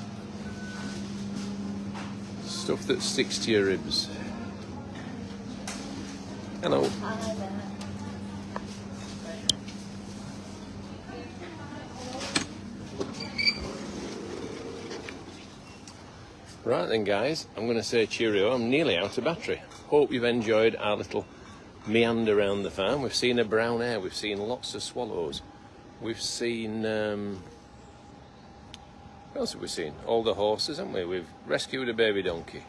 Stuff that sticks to your ribs. Hello.
Hi there.
Right then guys, I'm going to say cheerio. I'm nearly out of battery. Hope you've enjoyed our little meander around the farm. We've seen a brown hare, we've seen lots of swallows. We've seen, what else have we seen? All the horses, haven't we? We've rescued a baby donkey.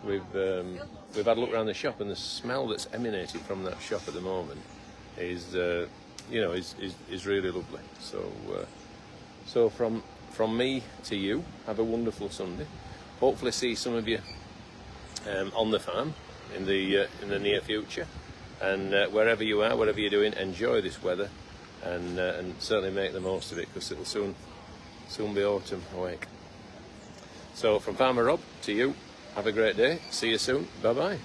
We've had a look around the shop, and the smell that's emanated from that shop at the moment is really lovely. So from me to you, have a wonderful Sunday. Hopefully see some of you on the farm in the near future, and wherever you are, whatever you're doing, enjoy this weather, and certainly make the most of it, because it'll soon be autumn awake. So from Farmer Rob to you, have a great day. See you soon. Bye bye.